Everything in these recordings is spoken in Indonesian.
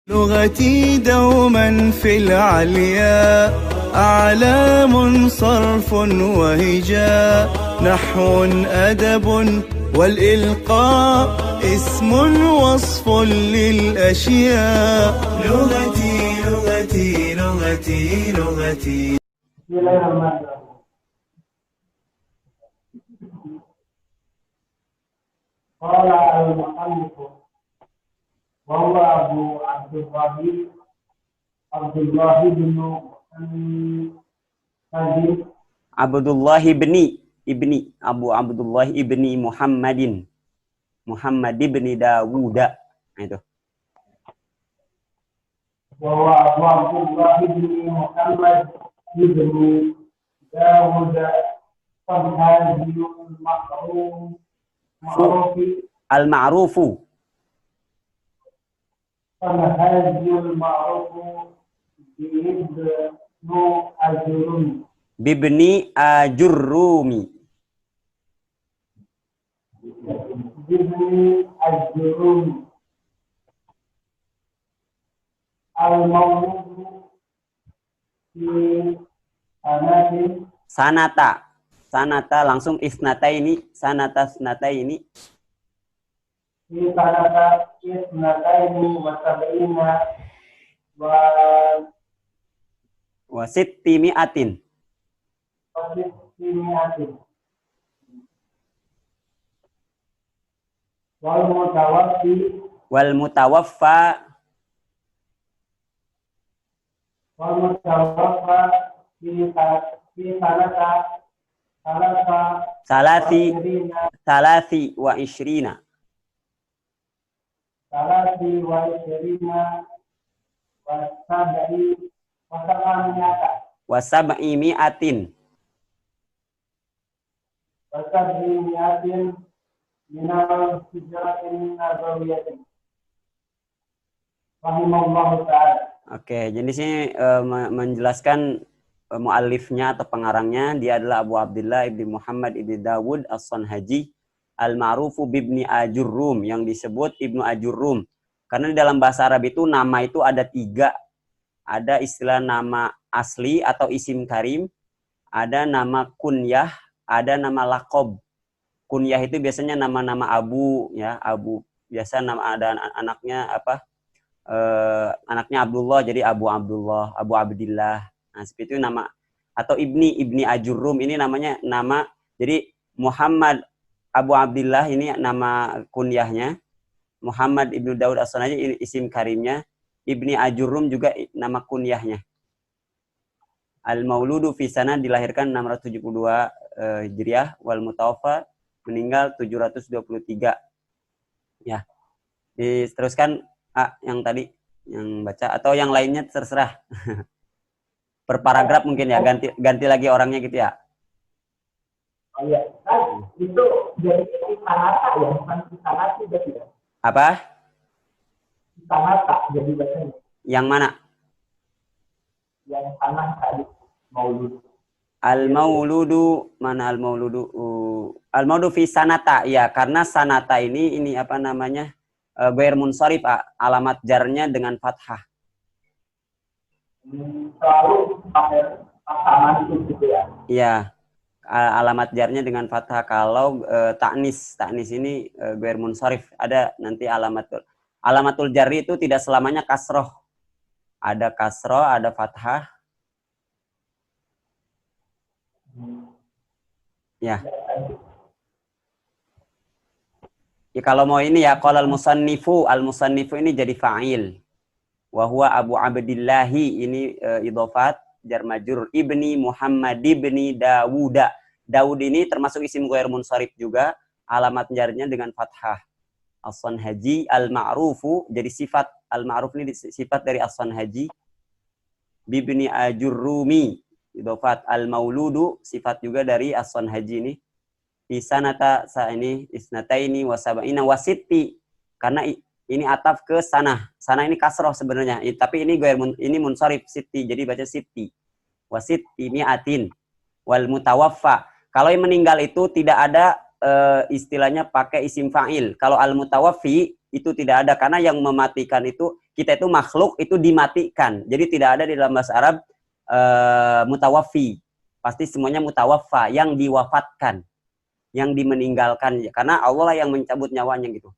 لغتي دوما في العليا أعلام صرف وهجاء نحو أدب والإلقاء اسم وصف للأشياء لغتي لغتي لغتي لغتي. قال المؤلف وهو أبو عبد الله بن محمد Abdullah ibni Abu Abdullah ibni Muhammadin Muhammad ibni Dawuda. Nah, itu. وهو أبو عبد الله بن محمد بن داود فهذه Al-ma'rufu فهذه المعروف bibni ajurrumi al-mawlud fi sanata langsung isnata ini sanata ini fi sanata isnataini wa sab'ina wa sitti mi'atin wal mutawaffa fi sanata salasi wa ishrina wa sab'i mi'atin minal hijratin nabawiyatin rahimallahu ta'ala. Oke, jadi sini menjelaskan muallifnya atau pengarangnya, dia adalah Abu Abdullah ibni Muhammad ibni Dawud as-Sanhaji al-ma'rufu bibni Ajurrum, yang disebut Ibnu Ajurrum. Karena di dalam bahasa Arab itu nama itu ada 3. Ada istilah nama asli atau isim karim, ada nama kunyah, ada nama laqab. Kunyah itu biasanya nama-nama abu, ya, abu. Biasa nama ada anaknya apa? Anaknya Abdullah, jadi Abu Abdullah, Abu Abdillah. Nah, seperti itu nama. Atau Ibni Ajurrum, ini namanya nama. Jadi Muhammad Abu Abdillah ini nama kunyahnya. Muhammad Ibnu Daud as-Sanhaji ini isim karimnya. Ibni Ajurrum juga nama kunyahnya. Al-Mauludu fi sana dilahirkan 672 Hijriah, wal mutawaffa meninggal 723. Ya. Diteruskan yang tadi yang baca atau yang lainnya terserah. Per paragraf mungkin ya, ganti lagi orangnya gitu ya. Oh iya, itu jadi sanata ya, bukan sanati berarti ya. Apa? Sanata jadi bacanya. Yang mana? Yang tanah tadi maulud. Al-mauludu, mana al-mauludu? Al-mauludu fi sanata, ya, karena sanata ini apa namanya? Ghair munsharif, alamat jarnya dengan fathah. Selalu pakai pasangan itu gitu ya. Iya. Alamat jarnya dengan fathah. Kalau ta'nis ini ghair munsharif, ada nanti alamatul jarri itu tidak selamanya kasroh. Ada kasroh, ada fathah. Ya. Ya, kalau mau ini ya, qala al-musannifu ini jadi fa'il. Wa huwa Abu Abdillahi, ini idhofat jar majrur ibni Muhammad ibni Dawuda. Daud ini termasuk isim ghair munsharif juga, alamat jarnya dengan fathah. As-Sanhaji al-ma'rufu, jadi sifat al-ma'ruf ini sifat dari As-Sanhaji. Bibni Ajurrumi idhofat al-mauludu, sifat juga dari As-Sanhaji ini. Di sanata ini isnataini wa sab'ina wa sitti, karena ini ataf ke sana. Sana ini kasroh sebenarnya, tapi ini munsharif sitti, jadi baca sitti. Wa sitti mi'atin wal mutawaffa. Kalau yang meninggal itu tidak ada istilahnya pakai isim fa'il. Kalau al mutawaffi itu tidak ada, karena yang mematikan itu kita itu makhluk itu dimatikan. Jadi tidak ada di dalam bahasa Arab mutawaffi. Pasti semuanya mutawaffa, yang diwafatkan, yang dimeninggalkan. Karena Allah lah yang mencabut nyawanya gitu.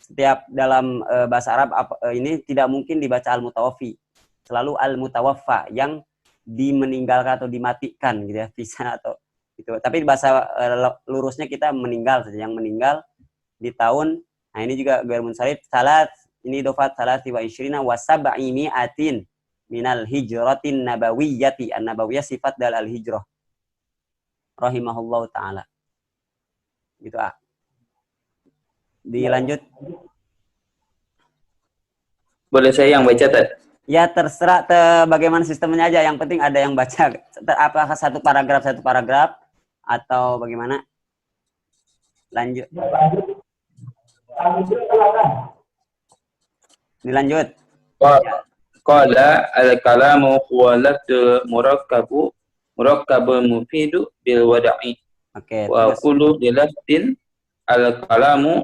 Setiap dalam bahasa Arab ini tidak mungkin dibaca al-mutawaffi. Selalu al-mutawaffa, yang dimeninggalkan atau dimatikan gitu ya, bisa atau gitu. Tapi bahasa lurusnya kita meninggal saja, yang meninggal di tahun. Nah ini juga ghair munsharif, salat ini dofat salati wa isyrina wa sab'i mi'atin minal hijratin nabawiyyati. An-nabawiyah sifat dal al-hijrah. Rahimahullahu ta'ala. Gitu ah. Dilanjut. Boleh saya yang baca, Tad? Ya terserah bagaimana sistemnya aja. Yang penting ada yang baca. Apakah satu paragraf atau bagaimana? Lanjut. Dilanjut. Qala al-kalamu huwa lafdul murakkabul mufidu bil wada'i. Oke, Wa kullu lafdin al-kalamu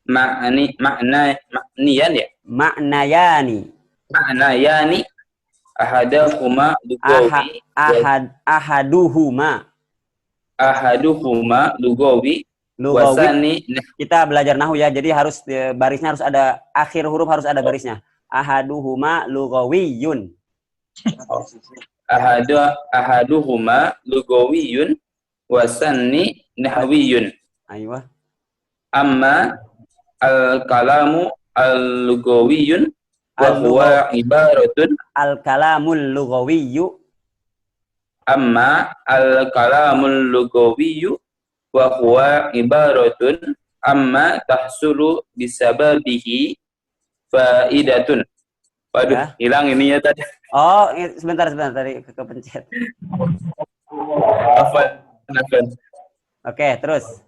ma'niyan ya. Ma'nayani ahadahuma lugawi ahaduhuma lugawi wasani. Kita belajar nahu ya, jadi harus barisnya harus ada, akhir huruf harus ada barisnya. Ahaduhuma lugawiyun. Ahaduhuma lugawiyun wasani nahwiyun. Aywa. Amma al-kalamu al-lugawiyun wa huwa ibaratun. Al-kalamul lugawiyyu. Amma al-kalamul lugawiyyu wa huwa ibaratun amma tahsulu bisababihi faidatun. Waduh, ya. Hilang ini ya tadi. Oh, sebentar tadi kepencet. Afan. Oke, terus.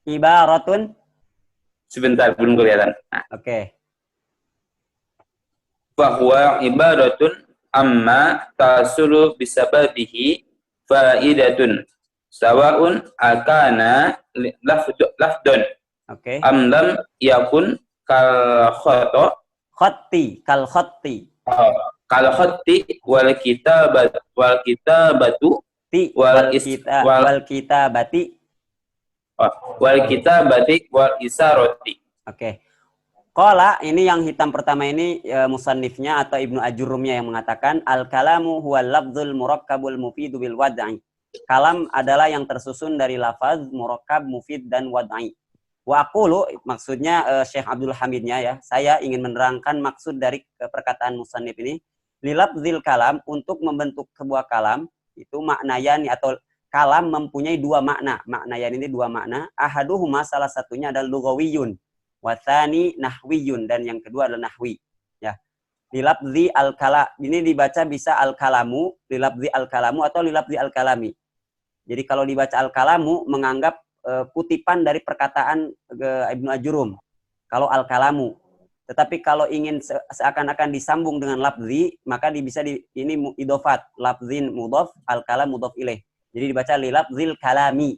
Ibaratun. Sebentar, belum kelihatan. Oke. Fa huwa ibaratun amma tahsulu bisababihi faidatun sawa'un akana lafdun. Oke. Amlam yakun kal khotti kal khotti wal kitabatu wal kitabati wal isarati. Oke. Qala, ini yang hitam pertama ini musannifnya atau Ibnu Ajurrumnya yang mengatakan al-kalamu huwal lafdzul murakkabul mufidu bil wad'i. Kalam adalah yang tersusun dari lafaz murakkab, mufid dan wad'i. Wa aqulu, maksudnya Syekh Abdul Hamidnya ya. Saya ingin menerangkan maksud dari perkataan musannif ini. Lilafzil kalam, untuk membentuk sebuah kalam itu maknayani atau kalam mempunyai dua makna. Maknayani ini dua makna. Ahaduhuma, salah satunya adalah lugawiyun. Wathani nahwiyun, dan yang kedua adalah nahwi. Ya. Lilafzi al-kala, ini dibaca bisa al-kalamu, lilafzi al-kalamu atau lilafzi al-kalami. Jadi kalau dibaca al-kalamu menganggap kutipan dari perkataan Ibnu Ajurrum. Kalau al-kalamu. Tetapi kalau ingin seakan-akan disambung dengan lafzi, maka bisa ini idofat, lafzin mudhof, al-kalam mudhof ilaih. Jadi dibaca lilafzil kalami.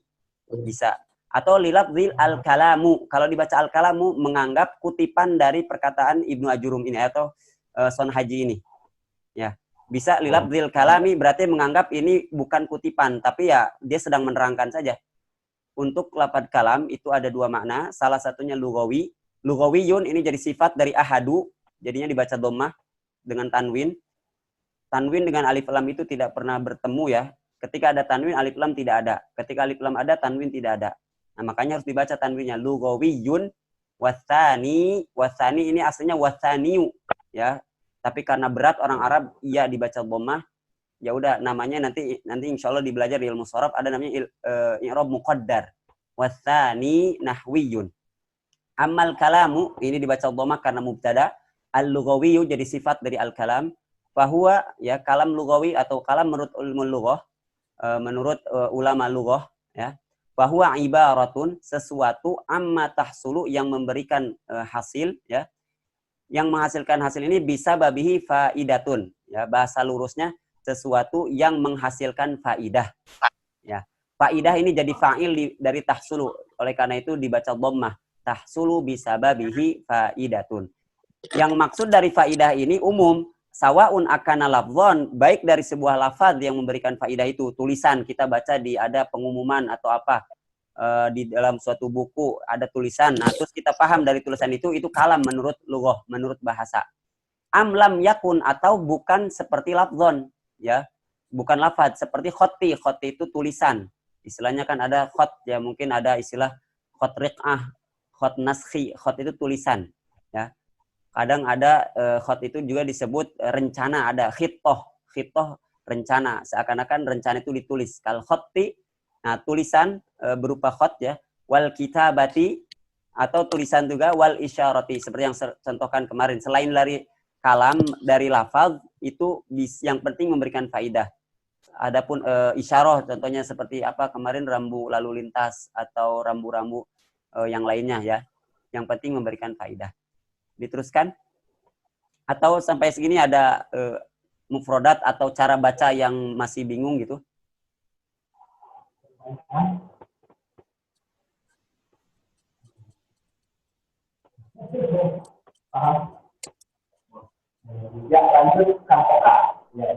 Bisa. Atau lilafzil al-kalamu. Kalau dibaca al-kalamu menganggap kutipan dari perkataan Ibnu Ajurrum ini atau Son Haji ini. Ya. Bisa lilafzil kalami berarti menganggap ini bukan kutipan, tapi ya dia sedang menerangkan saja. Untuk lafaz kalam itu ada dua makna, salah satunya lugawi. Lugawiyun ini jadi sifat dari ahadu, jadinya dibaca dhammah dengan tanwin. Tanwin dengan alif lam itu tidak pernah bertemu ya. Ketika ada tanwin, alif lam tidak ada. Ketika alif lam ada, tanwin tidak ada. Nah, makanya harus dibaca tanwinnya lugawiyun. Wasani ini aslinya wasaniu ya. Tapi karena berat orang Arab iya dibaca dhammah. Ya udah namanya nanti insyaallah di belajar di ilmu sharaf ada namanya i'rab muqaddar. Wasani nahwiyun. Amal kalamu ini dibaca dhammah karena mubtada. Al-lughawiyyu jadi sifat dari al-kalam. Fahuwa ya kalam lughawi atau kalam menurut ilmu lughah, menurut ulama lughah ya. Fahuwa ibaratun, sesuatu amma tahsulu yang memberikan hasil ya. Yang menghasilkan hasil ini bisa babihi faidatun ya, bahasa lurusnya sesuatu yang menghasilkan faidah. Ya. Faidah ini jadi fa'il dari tahsulu. Oleh karena itu dibaca dhammah. tahsulu bisababihi faidatun. Yang maksud dari faidah ini umum, sawaun akana lafzon, baik dari sebuah lafaz yang memberikan faidah itu, tulisan kita baca di ada pengumuman atau apa di dalam suatu buku ada tulisan, nah terus kita paham dari tulisan itu kalam menurut lughah, menurut bahasa. Amlam yakun, atau bukan seperti lafzon, ya, bukan lafaz, seperti khoti itu tulisan. Istilahnya kan ada khot, ya mungkin ada istilah khot riq'ah, khot naskhi, khot itu tulisan, ya. Kadang ada khot itu juga disebut rencana, ada khitoh rencana, seakan-akan rencana itu ditulis. Kal khoti, nah tulisan berupa khot, ya, wal kitabati, atau tulisan juga wal isyarati, seperti yang contohkan kemarin. Selain dari kalam, dari lafaz itu yang penting memberikan faidah. Adapun isyarah contohnya seperti apa kemarin, rambu lalu lintas atau rambu-rambu yang lainnya, ya. Yang penting memberikan faidah. Diteruskan? Atau sampai segini ada mufrodat atau cara baca yang masih bingung gitu? Ya, lanjut kata. Ya,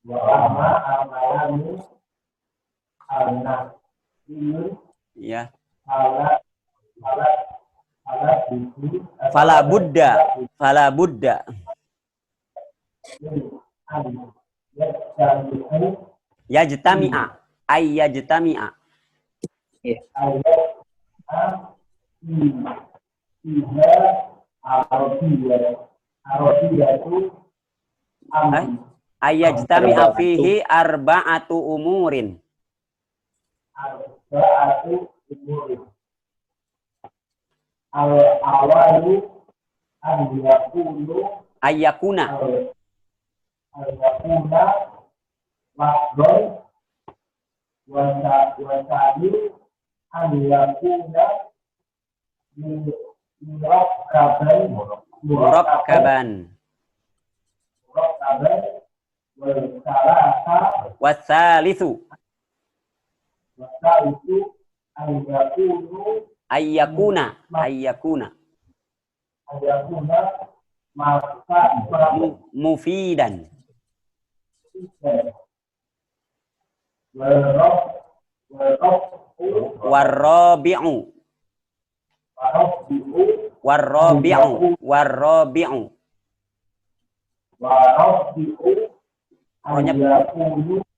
Wa'ama amalani al-nafsiyun. Iya. Fala Buddha. Yajtami'a. Ayyajtami'a. Ayyajtami'a fihi arba'atu umurin. Al-awalu Ayyakuna lafzon wasani an yakuna murakkaban wasalithu ayyakuna mufidan warrabi'u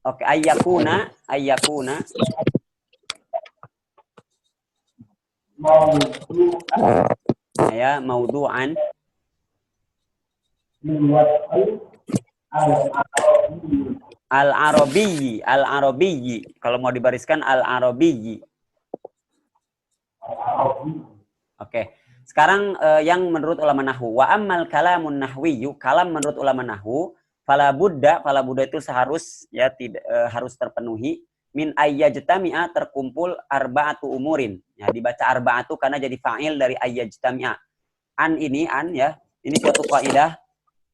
oke, ayyakuna ya maudhu'an al-arabiyyi kalau mau dibariskan al-arabiyyi. Oke. Sekarang yang menurut ulama nahwu, wa ammal kalamun nahwiyyu, kalam menurut ulama nahwu, fala budda itu seharus ya tidak harus terpenuhi min ayyajtami'a, terkumpul arba'atu umurin. Ya, dibaca arba'atu karena jadi fa'il dari ayyajtami'a. Ini ya. Ini suatu kaidah,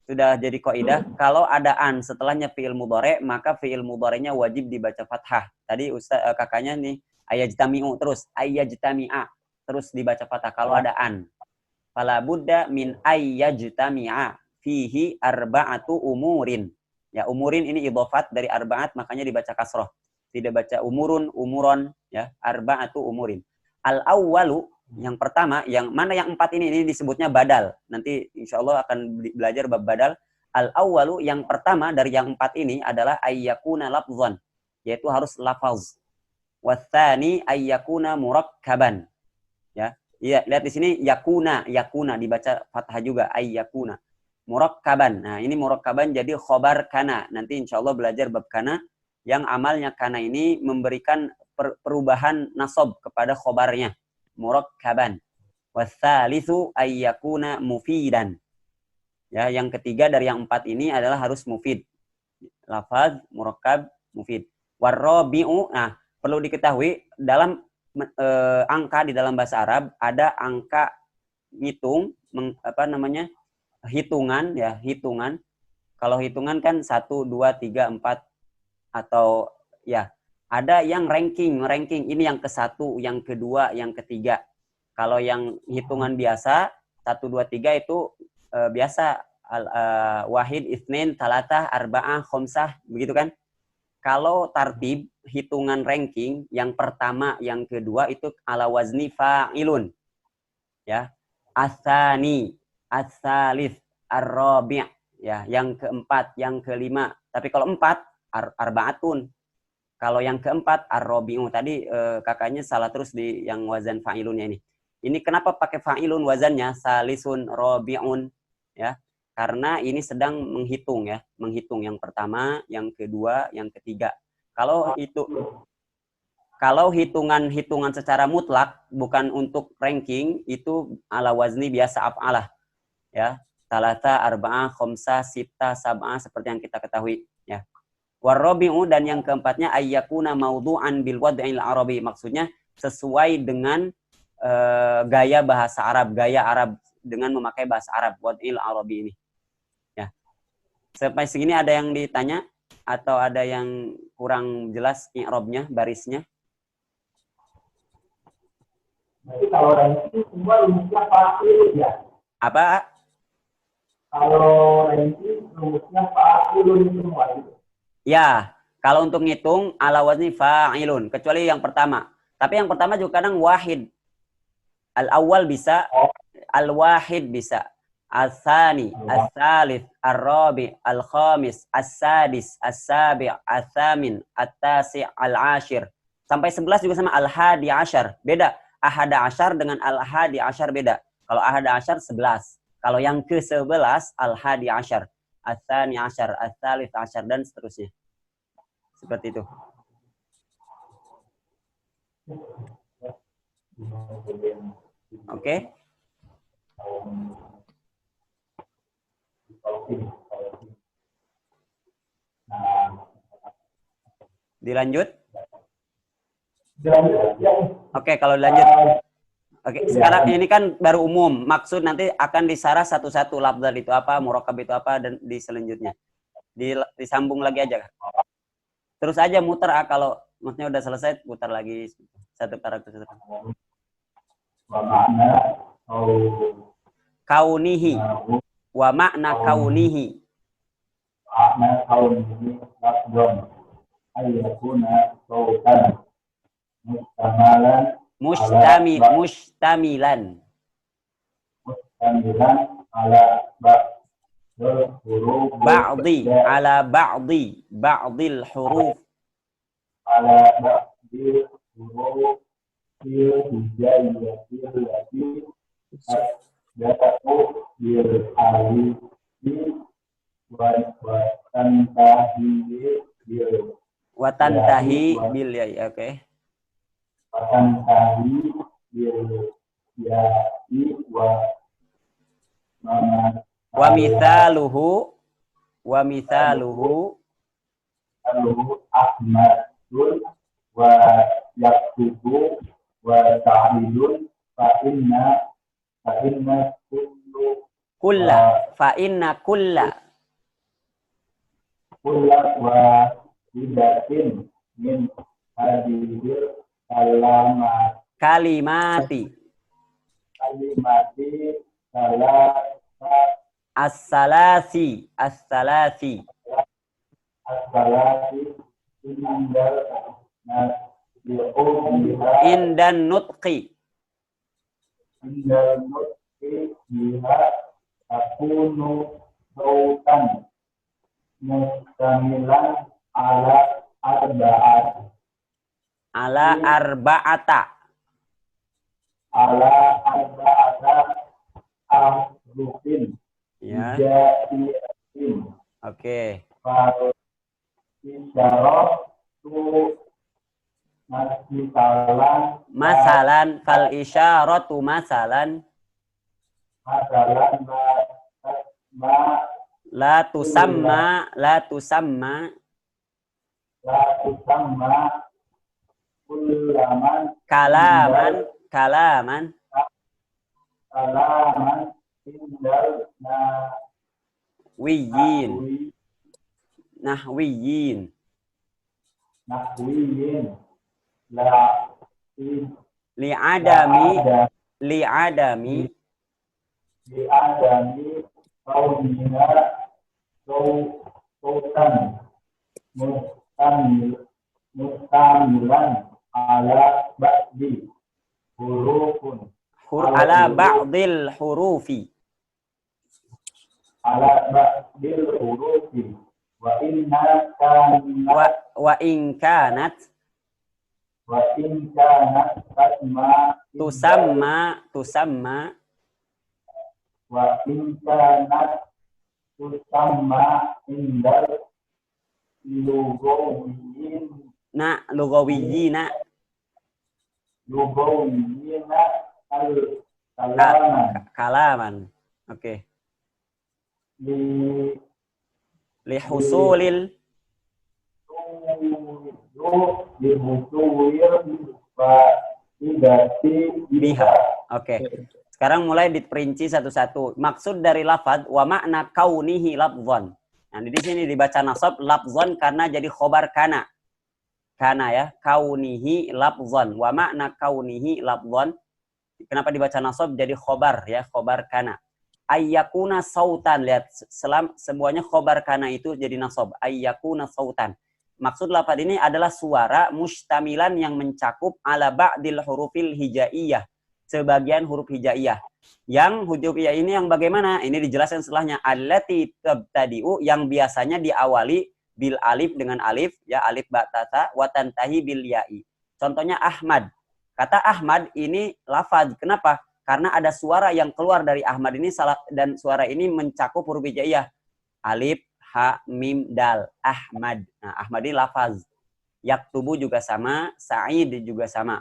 sudah jadi kaidah. Kalau ada an setelahnya fi'il mudhari', maka fi'il mudhari'nya wajib dibaca fathah. Tadi Ustaz kakaknya nih ayyajtami'u terus ayyajtami'a terus dibaca fathah kalau ada an. Fala budda min ayyajtami'a fihi arba'atu umurin. Ya, umurin ini idhofat dari arba'at, makanya dibaca kasroh. Tidak baca umuron, ya, arba'atu umurin. Al-awwalu, yang pertama, yang mana yang 4 ini disebutnya badal. Nanti insya Allah akan belajar bab badal. Al-awwalu, yang pertama dari yang 4 ini adalah ayyakuna lafzan, yaitu harus lafaz. Watsani ayyakuna murakkaban. Ya, iya, lihat di sini yakuna dibaca fathah juga, ayyakuna. Murakkaban. Nah, ini murakkaban jadi khobar kana. Nanti insya Allah belajar bab kana. Yang amalnya kana ini memberikan perubahan nasab kepada khobarnya. Murakkaban. Watsalitsu ayyakuna mufidan. Ya, yang ketiga dari yang 4 ini adalah harus mufid. Lafaz, murakkab, mufid. Warrabi'u, nah, perlu diketahui dalam angka di dalam bahasa Arab ada angka hitungan ya, hitungan. Kalau hitungan kan 1 2 3 4 atau ya Ada yang ranking ini yang ke-1, yang kedua, yang ketiga. Kalau yang hitungan biasa 1 2 3 itu biasa wahid, itsnain, talatah, arba'ah, khomsah, begitu kan? Kalau tartib hitungan ranking yang pertama, yang kedua itu ala wazni fa'ilun. Ya. Ats-tsani, ats-tsalits, ar-rabi', ya, yang keempat, yang kelima. Tapi kalau 4 arba'atun. Kalau yang keempat ar-rabi'u tadi kakaknya salah terus di yang wazan fa'ilunnya ini. Ini kenapa pakai fa'ilun wazannya salisun rabi'un ya? Karena ini sedang menghitung ya, menghitung yang pertama, yang kedua, yang ketiga. Kalau hitungan secara mutlak bukan untuk ranking itu ala wazni biasa af'alah ya. Salasa, arba'ah, khomsah, sittah, sab'ah seperti yang kita ketahui ya. Warabi'u dan yang keempatnya ayyakuna mawdu'an bil wad'il arabi, maksudnya sesuai dengan gaya bahasa Arab, gaya Arab dengan memakai bahasa Arab, wad'il arabi ini. Ya. Sampai segini ada yang ditanya atau ada yang kurang jelas i'rabnya, barisnya? Jadi kalau ranking semua rumusnya fa'ilun ya. Apa? Kalau ranking rumusnya fa'ilun semua itu. Ya, kalau untuk ngitung ala wazni fa'ilun, kecuali yang pertama. Tapi yang pertama juga kadang wahid. Al-awwal bisa, al-wahid bisa. Al-thani, al-thalith, al-rabi', al-khamis, al-sadis, al-sabi', al-thamin, al-tasi', al-ashir. Sampai 11 juga sama al-hadi ashar. Beda. Ahada ashar dengan al-hadi ashar beda. Kalau ahada ashar 11. Kalau yang ke-11 al-hadi ashar. Al-thani ashar, al-thalith ashar, dan seterusnya. Seperti itu. Oke. Dilanjut? Oke, kalau dilanjut. Oke, sekarang ini kan baru umum. Maksud nanti akan disarah satu-satu. Lafdzal itu apa, murakab itu apa, dan di selanjutnya. Disambung lagi aja. Terus aja muter, kalau maksudnya udah selesai, putar lagi satu paragraf. Kaunihi. Wa makna kaunihi. Makna kaunihi lafdzan ayyakuna sautan mustamilan ala ba'dil huruf ala ba'dil huruf fil hijaiyati allati yataku bil alif wa tantahi bil ya, oke. Watantahi bil ya'i wa mithaluhu ahmadun wa yaktubu wa ta'idun fa inna kulla wa hidatin min hadihil kalimati as-salasi indan nutqi biha takunu sautan mustamilan ala arba'ata ahrufin ya. Oke. Masalan fal isyaratu masalan la tusamma kalaman nahwiyin nahwiyin la li'adami li'adami kauniha sautan mustamilan ala ba'di hurufun ala ba'dil hurufi wa inna kana wa in kanat tusamma wa in kanat tusamma indal lugawiyina kalaman. Oke. Li husulil biha. Oke. Sekarang mulai diperinci satu-satu. Maksud dari lafaz wa makna kaunihi lafzon. Nah, di sini dibaca nasab lafzon karena jadi khobar kana. Kana ya, kaunihi lafzon. Wa makna kaunihi lafzon. Kenapa dibaca nasab jadi khobar ya, khobar kana. Ayyakuna sautan, lihat semuanya khobar kana itu jadi nasab. Ayyakuna sautan. Maksud lafaz ini adalah suara mustamilan yang mencakup ala ba'dil hurufil hijaiyah. Sebagian huruf hijaiyah. Yang huruf hijaiyah ini yang bagaimana? Ini dijelaskan setelahnya. Allati tabtadi'u, yang biasanya diawali bil alif dengan alif, ya alif ba ta ta, wa tantahi bil ya'i. Contohnya Ahmad. Kata Ahmad ini lafaz. Kenapa? Karena ada suara yang keluar dari Ahmad ini dan suara ini mencakup huruf hijaiyah. Alif, ha, mim, dal. Ahmad. Nah, Ahmad ini lafaz. Yaktubu juga sama, Sa'id juga sama.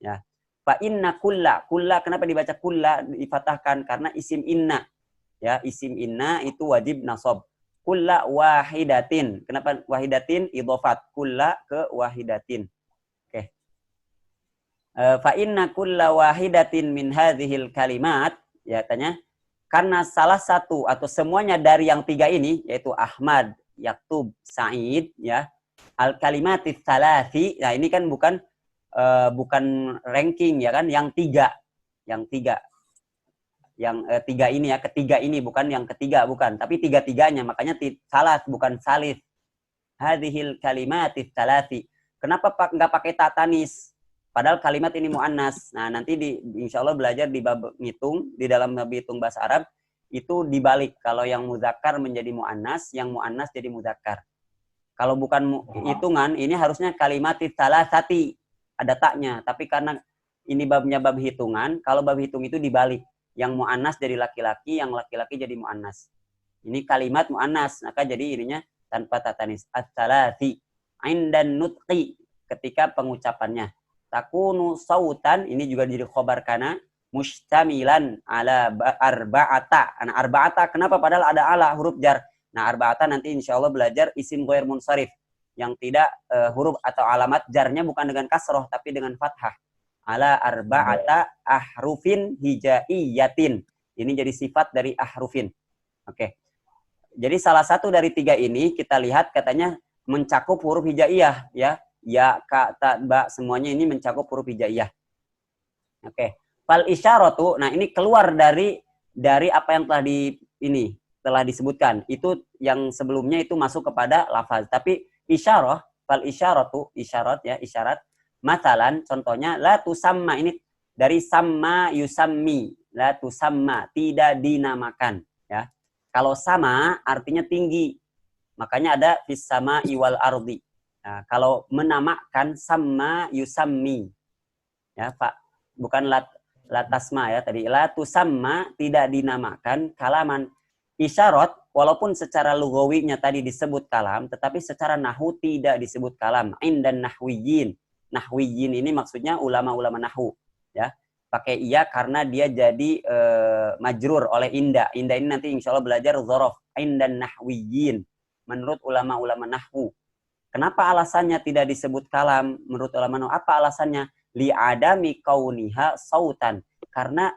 Ya. Fa inna kulla kenapa dibaca kulla difatahkan? Karena isim inna. Ya, isim inna itu wajib nasab. Kulla wahidatin. Kenapa wahidatin? Idhofat. Kulla ke wahidatin. Oke. Fa inna kulla wahidatin min hadhil kalimat, ya tanya, karena salah satu atau semuanya dari yang tiga ini, yaitu Ahmad, Yaktub, Sa'id, ya, al kalimatis salasi. Nah, ini kan bukan ranking ya kan, yang tiga ini ya, ketiga ini bukan yang ketiga, bukan, tapi tiga-tiganya, makanya salas bukan salif. Hadhil kalimatis salasi. Kenapa nggak pakai tatanis? Padahal kalimat ini muannas. Nah, nanti insya Allah belajar di bab ngitung, di dalam bab hitung bahasa Arab itu dibalik. Kalau yang muzakkar menjadi muannas, yang muannas jadi muzakkar. Kalau bukan hitungan, ini harusnya kalimatis salasati. Ada taknya, tapi karena ini babnya bab hitungan, kalau bab hitung itu dibalik, yang muannas jadi laki-laki, yang laki-laki jadi muannas. Ini kalimat muannas, maka jadi ininya tanpa tatanis. As-salasi indan nutqi, ketika pengucapannya. Takunu sautan, ini juga jadi khobar kana, mustamilan ala arba'ata. Nah, arba'ata kenapa padahal ada ala huruf jar. Nah, arba'ata nanti insya Allah belajar isim ghair munsharif, yang tidak huruf atau alamat jarnya bukan dengan kasroh tapi dengan fathah. Ala arba'ata ahrufin hijaiyatin. Ini jadi sifat dari ahrufin. Oke. Jadi salah satu dari tiga ini kita lihat katanya mencakup huruf hijaiyah, ya. Ya, ka, ta, ba, semuanya ini mencakup huruf hijaiyah. Oke. Fal isyaratu, nah ini keluar dari apa yang telah disebutkan. Itu yang sebelumnya itu masuk kepada lafaz. Tapi isyarah, fal isyaratu, isyarat ya, isyarat. Masalan, contohnya la tusamma, ini dari sama yusammi, la tusamma, tidak dinamakan, ya. Kalau sama artinya tinggi. Makanya ada fis sama'i wal ardi. Nah, kalau menamakan sama yusammi, ya Pak, bukan latasma ya tadi. La tusamma, tidak dinamakan kalaman. Isyarat walaupun secara lugawinya tadi disebut kalam, tetapi secara nahwu tidak disebut kalam. Indan nahwiyin. Nahwiyin ini maksudnya ulama-ulama nahwu, ya. Pakai iya karena dia jadi majrur oleh inda. Inda ini nanti insya Allah belajar dzaraf. Indan nahwiyin. Menurut ulama-ulama nahwu. Kenapa alasannya tidak disebut kalam? Menurut ulama nahwu, apa alasannya? Li'adami kauniha sautan. Karena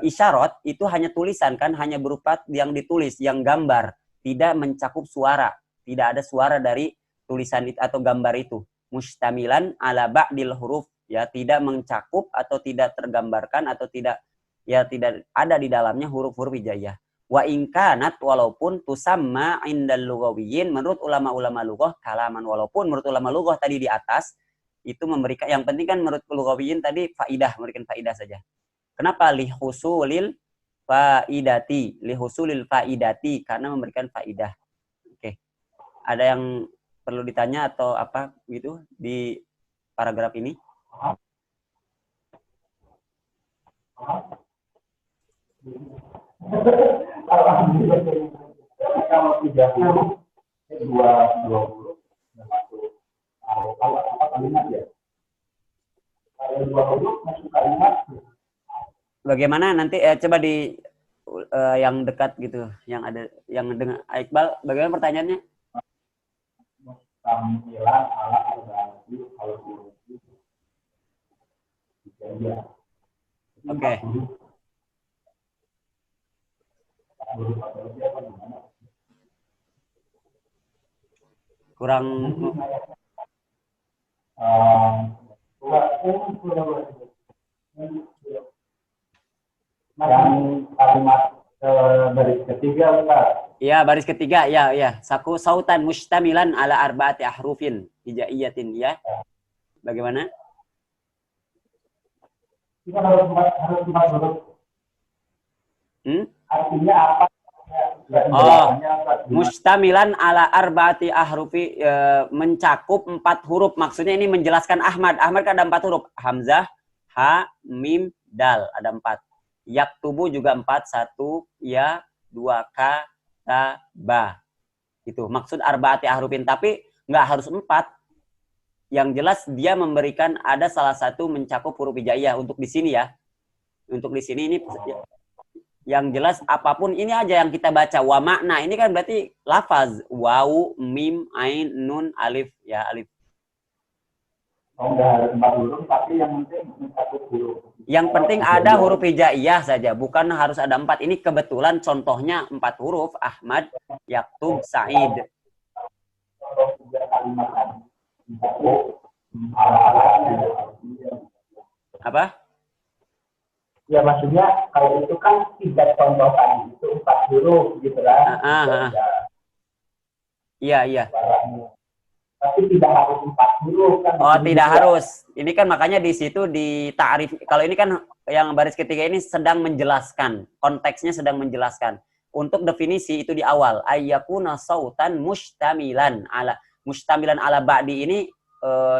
isyarat itu hanya tulisan kan, hanya berupa yang ditulis, yang gambar, tidak mencakup suara, tidak ada suara dari tulisan itu atau gambar itu. mustamilan ala ba'dil huruf, ya tidak mencakup atau tidak tergambarkan atau tidak ada di dalamnya huruf-huruf hijaiyah. Wa in kanat, walaupun tusamma indal lughawiyyin, menurut ulama-ulama lughah kalaman, walaupun menurut ulama lughah tadi di atas itu memberikan, yang penting kan menurut lughawiyyin tadi faidah, memberikan faidah saja. Kenapa lihusulil faidati, karena memberikan faidah. Oke. Ada yang perlu ditanya atau apa gitu di paragraf ini? Kalau 30 20 apa kalimat ya? Kalau 20 masuk kalimat. Bagaimana nanti coba di yang dekat gitu, yang ada yang dengan Iqbal, bagaimana pertanyaannya? Tampilan ala arba'ati kalau Oke. Kurang yang kalimat baris ketiga, Ustaz. ya, baris ketiga, ya. Saku sautan mustamilan ala arba'ati ahrufin hijaiyatin, ya. Bagaimana? Kita harus huruf. Artinya apa? Mustamilan ala arba'ati ahrufi, mencakup 4 huruf. Maksudnya ini menjelaskan Ahmad. Ahmad kan ada 4 huruf. Hamzah, ha, mim, dal. Ada 4. Yaktubu juga 4. 1, ya, 2, ka, ta, ba. Itu maksud arba'ati ahrufin. Tapi nggak harus 4. Yang jelas dia memberikan ada salah satu mencakup huruf hijaiyah. Untuk di sini ya. Untuk di sini ini yang jelas apapun ini aja yang kita baca. Wa makna ini kan berarti lafaz. Wawu, mim, ain, nun, alif. Ya, alif. Enggak harus 4 huruf, tapi yang penting mencakup huruf. Yang penting ada huruf hijaiyah saja. Bukan harus ada 4. Ini kebetulan contohnya 4 huruf. Ahmad, yaktub, Sa'id. Apa? Ya maksudnya kalau itu kan 3 contoh tadi itu 4 huruf gitu kan. Iya. Tapi tidak harus 4 huruf kan. Oh, tidak harus. Ini kan makanya di situ di ta'rif. Kalau ini kan yang baris ketiga ini sedang menjelaskan. Konteksnya sedang menjelaskan. Untuk definisi itu di awal. Ayyakuna sautan mustamilan ala ba'di ini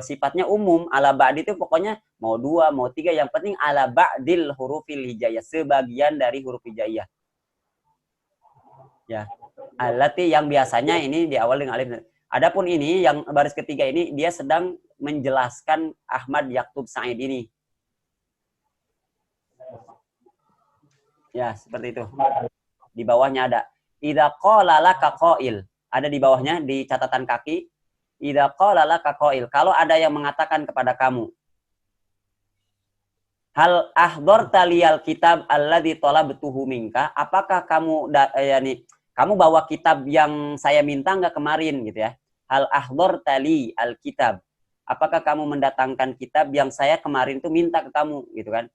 sifatnya umum. Ala ba'di itu pokoknya mau 2, mau 3, yang penting ala ba'dil hurufil hijaiyah, sebagian dari huruf hijaiyah. Ya. Allati yang biasanya ini di awal dengan alif. Adapun ini yang baris ketiga ini dia sedang menjelaskan Ahmad, Yaktub, Sa'id ini. Ya, seperti itu. Di bawahnya ada idza qala laka qail. Ada di bawahnya di catatan kaki. Idza qala laka qail. Kalau ada yang mengatakan kepada kamu, hal ahdharta liyal kitab alladzi talabtuhu minka? Apakah kamu kamu bawa kitab yang saya minta enggak kemarin gitu ya? Hal ahdharta li alkitab. Apakah kamu mendatangkan kitab yang saya kemarin tuh minta ke kamu gitu kan?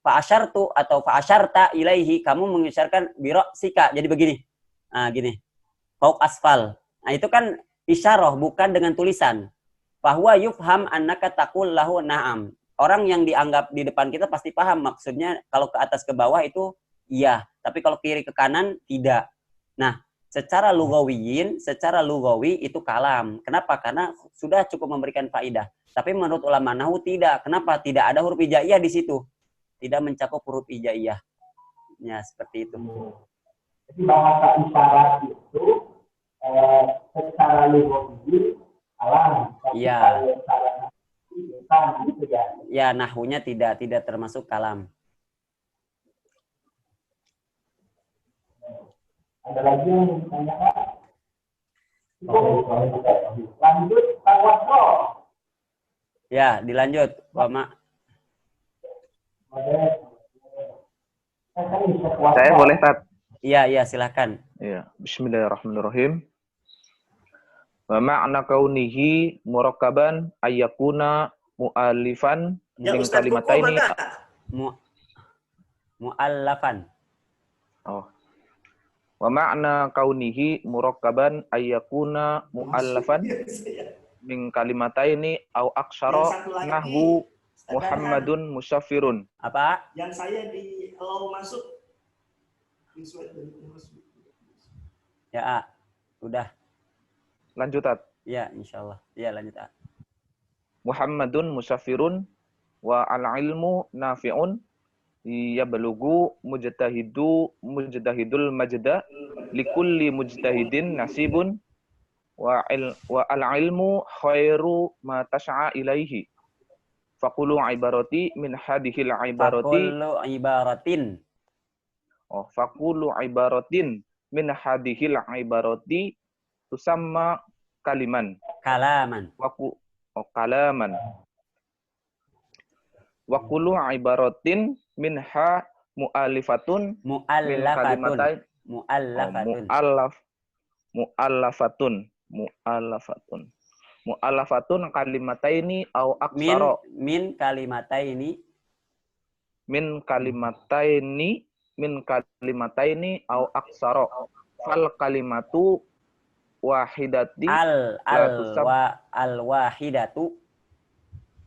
Fa asyartu atau fa asyarta ilaihi, kamu mengisyaratkan birasika. Jadi begini. Nah, gini. Fauq asfal. Nah, itu kan isyarah bukan dengan tulisan. Bahwa yufham annaka taqul lahu na'am. Orang yang dianggap di depan kita pasti paham maksudnya kalau ke atas ke bawah itu iya, tapi kalau kiri ke kanan tidak. Nah, secara lugawiyin, secara lugawi itu kalam. Kenapa? Karena sudah cukup memberikan faidah. Tapi menurut ulama nahwu tidak. Kenapa? Tidak ada huruf hijaiyah di situ. Tidak mencakup huruf hijaiyah. Ya, seperti itu. Jadi bahasa isyarat itu secara lugawi kalam. Iya. Ya, nahwunya tidak termasuk kalam. Ada lagi yang ditanyakan? Lanjut, Pak Wasro. Ya, dilanjut, Pak Mak. Saya boleh, Tat? Iya, silakan. Iya, bismillahirrahmanirrahim. Wa ma'na kaunihi murakkaban ayyakuna mu'alifan Ya min Ustaz Koko kalimataini. maka. Mu'allafan. Oh. Wa ma'na kaunihi murakkaban ayyakuna mu'allafan min kalimataini au aksyara nahwu Muhammadun musafirun. Apa? Yang saya di allow masuk. Ya, udah. Lanjut, At. Ya, insyaallah. Ya, lanjut. Muhammadun musafirun wa al-ilmu nafi'un yablugu mujtahidul majda likulli mujtahidin nasibun wa al-ilmu khairu ma tas'a ilaihi. Faqulu ibarati min hadhil ibarati. Faqulu ibaratin. Oh, faqulu ibaratin min hadhil ibarati tusamma kaliman. Kalaman. Kalaman. Wa kullu ibaratin minha mu'allifatun Mu'allafatun. Mu'allafatun kalimataini au aksara. Min kalimataini au aksara. Fal kalimatu wahidati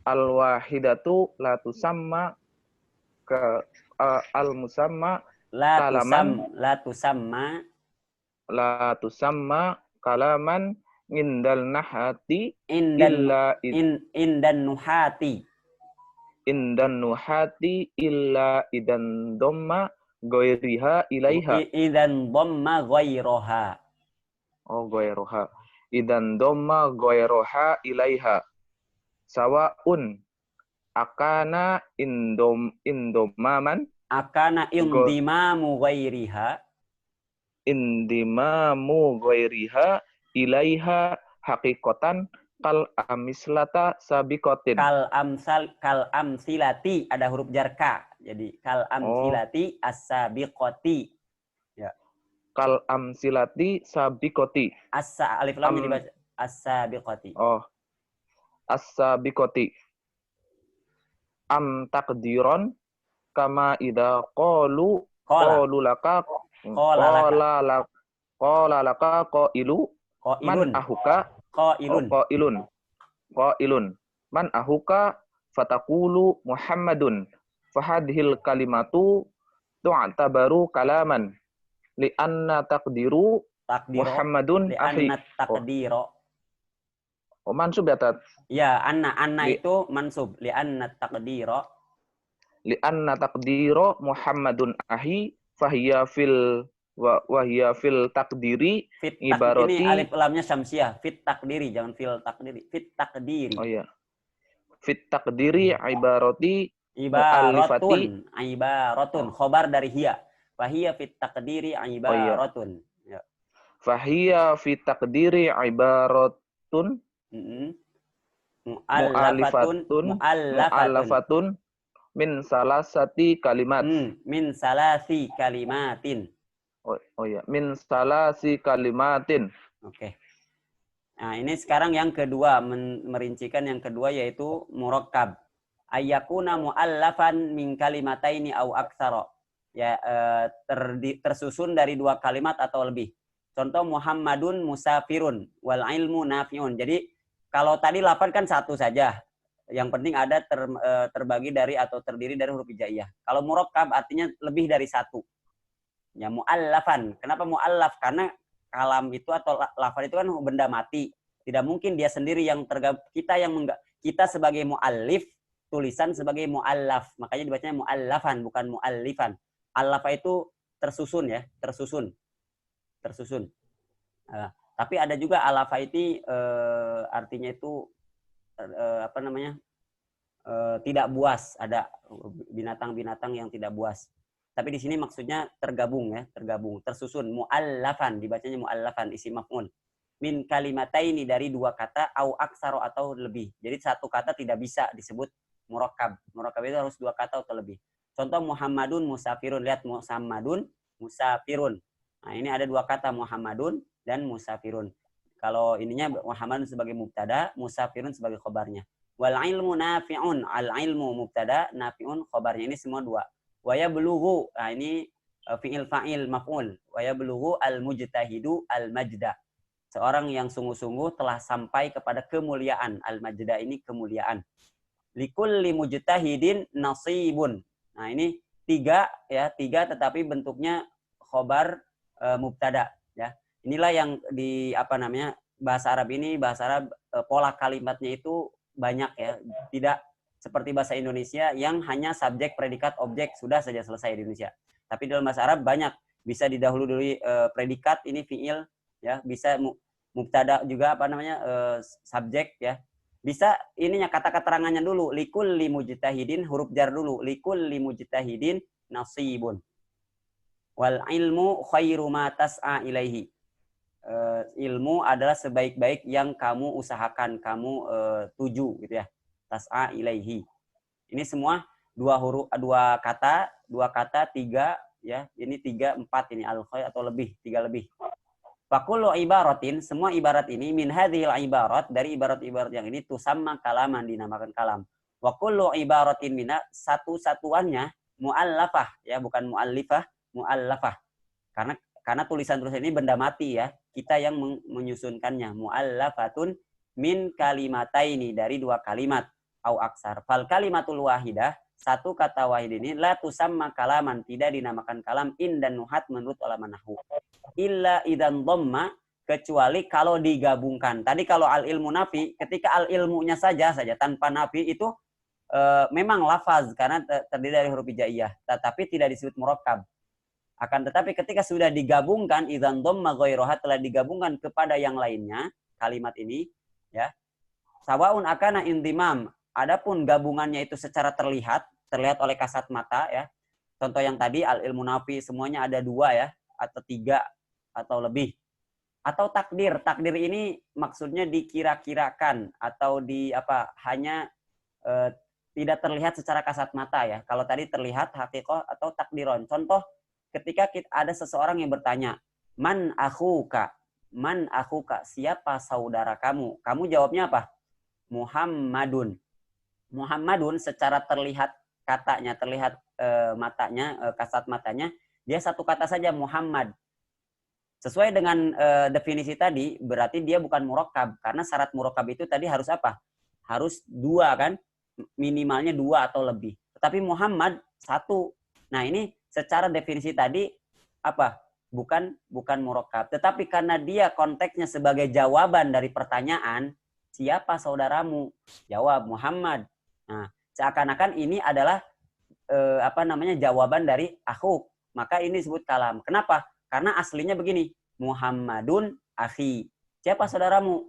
al-wahidatu la tusamma al-musamma kalaman la tusamma kalaman indal nahati indan nuhati illa idan dhamma ghairiha ilaiha. Idan dhamma ghairaha. Oh, ghairaha. Idan dhamma ghairaha ilaiha. Sawaun akana indomaman akana indimamu ghairiha ilaiha haqiqatan kal amislata sabiqatin. Kal amsilati ada huruf jar ka. Jadi kal amsilati as-sabiqati. Ya. Kal amsilati sabiqati. Alif lam dibaca as-sabiqati. Oh. As-sabiqati. Am taqdiron kama idza qalu laka qala laka qailu man ahuka qailun man ahuka fataqulu Muhammadun fahadhil kalimatu tu'tabaru kalaman li anna taqdiru Muhammadun ahi. Oh, mansub ya, Tat? Ya, anna itu mansub. Li'anna taqdira Muhammadun ahi fahiya fil taqdiri ibarati. Ini alif lamnya syamsiah. Fit taqdiri, jangan fil taqdiri. Fit taqdiri. Oh iya. Fit taqdiri ibarati ibaratun. Khobar dari hiya. Fahiya fit taqdiri ibaratun. Ya. Fahiya fit taqdiri ibaratun. Mu'allafatun min salasati kalimat. Min salasi kalimatin. Oh ya, min salasi kalimatin. Oke. Nah, ini sekarang yang kedua, merincikan yang kedua yaitu murakkab. Ayyakuna mu'allafan min kalimataini au aktsara. Ya, tersusun dari dua kalimat atau lebih. Contoh Muhammadun musafirun wal ilmu nafi'un. Jadi kalau tadi lafaz kan satu saja. Yang penting ada terbagi dari atau terdiri dari huruf hijaiyah. Kalau murakkab artinya lebih dari satu. Ya, mu'allafan. Kenapa mu'allaf? Karena kalam itu atau lafaz itu kan benda mati. Tidak mungkin dia sendiri yang tergabung. Kita sebagai mu'allif, tulisan sebagai mu'allaf. Makanya dibacanya mu'allafan, bukan mu'allifan. Allafa itu tersusun ya, tersusun. Tapi ada juga alafa itu artinya itu tidak buas. Ada binatang-binatang yang tidak buas. Tapi di sini maksudnya tergabung ya, tersusun. Mu'allafan, dibacanya mu'allafan, isim maf'ul. Min kalimataini dari dua kata, au aksaro atau lebih. Jadi satu kata tidak bisa disebut murakkab. Murakkab itu harus dua kata atau lebih. Contoh Muhammadun musafirun. Lihat Muhammadun musafirun. Nah, ini ada dua kata Muhammadun dan musafirun. Kalau ininya Muhammadun sebagai mubtada, musafirun sebagai khobarnya. Wal ilmu nafi'un, al ilmu mubtada, nafi'un khobarnya. Ini semua dua. Wa yablughu, nah ini fi'il fa'il maf'ul. Wa yablughu al mujtahidu al majda. Seorang yang sungguh-sungguh telah sampai kepada kemuliaan. Al majda ini kemuliaan. Likulli mujtahidin nasibun. Nah, ini tiga tetapi bentuknya khobar mubtada ya. Inilah yang di bahasa Arab ini, pola kalimatnya itu banyak ya. Tidak seperti bahasa Indonesia yang hanya subjek, predikat, objek sudah saja selesai di Indonesia. Tapi dalam bahasa Arab banyak, bisa didahului predikat ini fiil ya, bisa mubtada juga subjek ya. Bisa ininya kata keterangannya dulu, likulli mujtahidin, huruf jar dulu, likulli mujtahidin nasibun. Wal ilmu khairu ma tas'a ilaihi. Ilmu adalah sebaik-baik yang kamu usahakan, kamu tuju gitu ya. Tas'a ilaihi. Ini semua dua kata, tiga ya. Ini 3, 4 ini al-khair atau lebih, 3 lebih. Fakullu ibaratin, semua ibarat ini min hadhil ibarat, dari ibarat-ibarat yang ini tusamma kalaman, dinamakan kalam. Wa kullu ibaratin mina, satu-satuannya muallafah ya, bukan muallifah, muallafah. Karena tulisan-tulisan ini benda mati ya, kita yang menyusunkannya. Muallafatun min kalimataini, dari 2 kalimat au aksar. Fal kalimatul wahidah, satu kata wahid ini la tusamma kalaman, tidak dinamakan kalam indan nuhat menurut ulama nahwu. Illa idan dhamma, kecuali kalau digabungkan. Tadi kalau al ilmu nafi, ketika al ilmunya saja tanpa nafi itu memang lafaz karena terdiri dari huruf hijaiyah, tetapi tidak disebut murakkab. Akan tetapi ketika sudah digabungkan, idan dhamma ghairuha, telah digabungkan kepada yang lainnya, kalimat ini ya. Sawaun akana indimam, adapun gabungannya itu secara terlihat oleh kasat mata ya. Contoh yang tadi al ilmu nafi semuanya ada 2 ya, atau 3 atau lebih. Atau takdir. Takdir ini maksudnya dikira-kirakan atau hanya tidak terlihat secara kasat mata ya. Kalau tadi terlihat haqiqah atau takdiron. Contoh ketika ada seseorang yang bertanya, man akhuka? Man akhuka? Siapa saudara kamu? Kamu jawabnya apa? Muhammadun. Muhammadun secara terlihat katanya, terlihat kasat matanya, dia satu kata saja, Muhammad. Sesuai dengan definisi tadi, berarti dia bukan murakkab. Karena syarat murakkab itu tadi harus apa? Harus 2 kan? Minimalnya 2 atau lebih. Tetapi Muhammad 1. Nah ini secara definisi tadi apa? Bukan murakkab. Tetapi karena dia konteksnya sebagai jawaban dari pertanyaan, siapa saudaramu? Jawab Muhammad. Nah, seakan-akan ini adalah jawaban dari akhuk. Maka ini disebut kalam. Kenapa? Karena aslinya begini, Muhammadun akhi. Siapa saudaramu?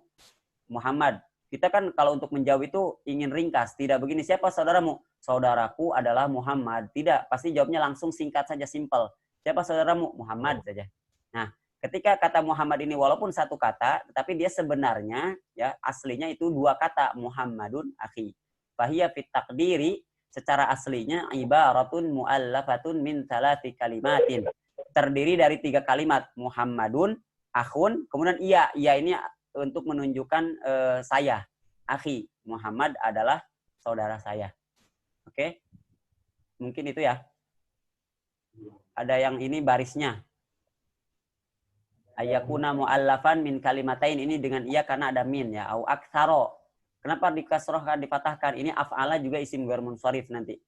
Muhammad. Kita kan kalau untuk menjawab itu ingin ringkas, tidak begini. Siapa saudaramu? Saudaraku adalah Muhammad. Tidak, pasti jawabnya langsung singkat saja, simple. Siapa saudaramu? Muhammad saja. Nah, ketika kata Muhammad ini walaupun 1 kata, tetapi dia sebenarnya ya aslinya itu 2 kata, Muhammadun akhi. Fahiya fit taqdiri, secara aslinya ibaratun muallafatun min 3 kalimatin. Terdiri dari 3 kalimat, Muhammadun, akhun, kemudian iya ini untuk menunjukkan saya, akhi. Muhammad adalah saudara saya. Oke? Mungkin itu ya. Ada yang ini barisnya. Ayakuna muallafan min kalimatain, ini dengan iya karena ada min ya, au aktsaro. Kenapa dikasrohkan, dipatahkan? Ini af'ala juga isim ghair munsharif nanti.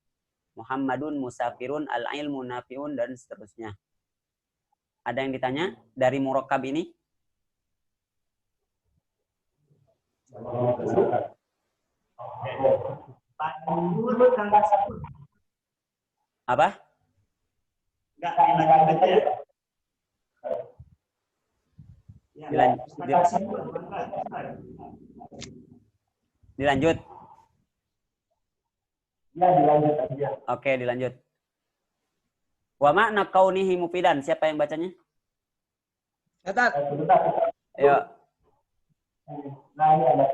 Muhammadun musafirun, al-ilmu nafi'un, dan seterusnya. Ada yang ditanya dari murakkab ini? Apa? Enggak, dilanjut aja. Dilanjut. Ya, dilanjut aja. Oke, dilanjut. Wa makna kaunihi mufidan. Siapa yang bacanya? Catat. Ayo. Nah, ini ada.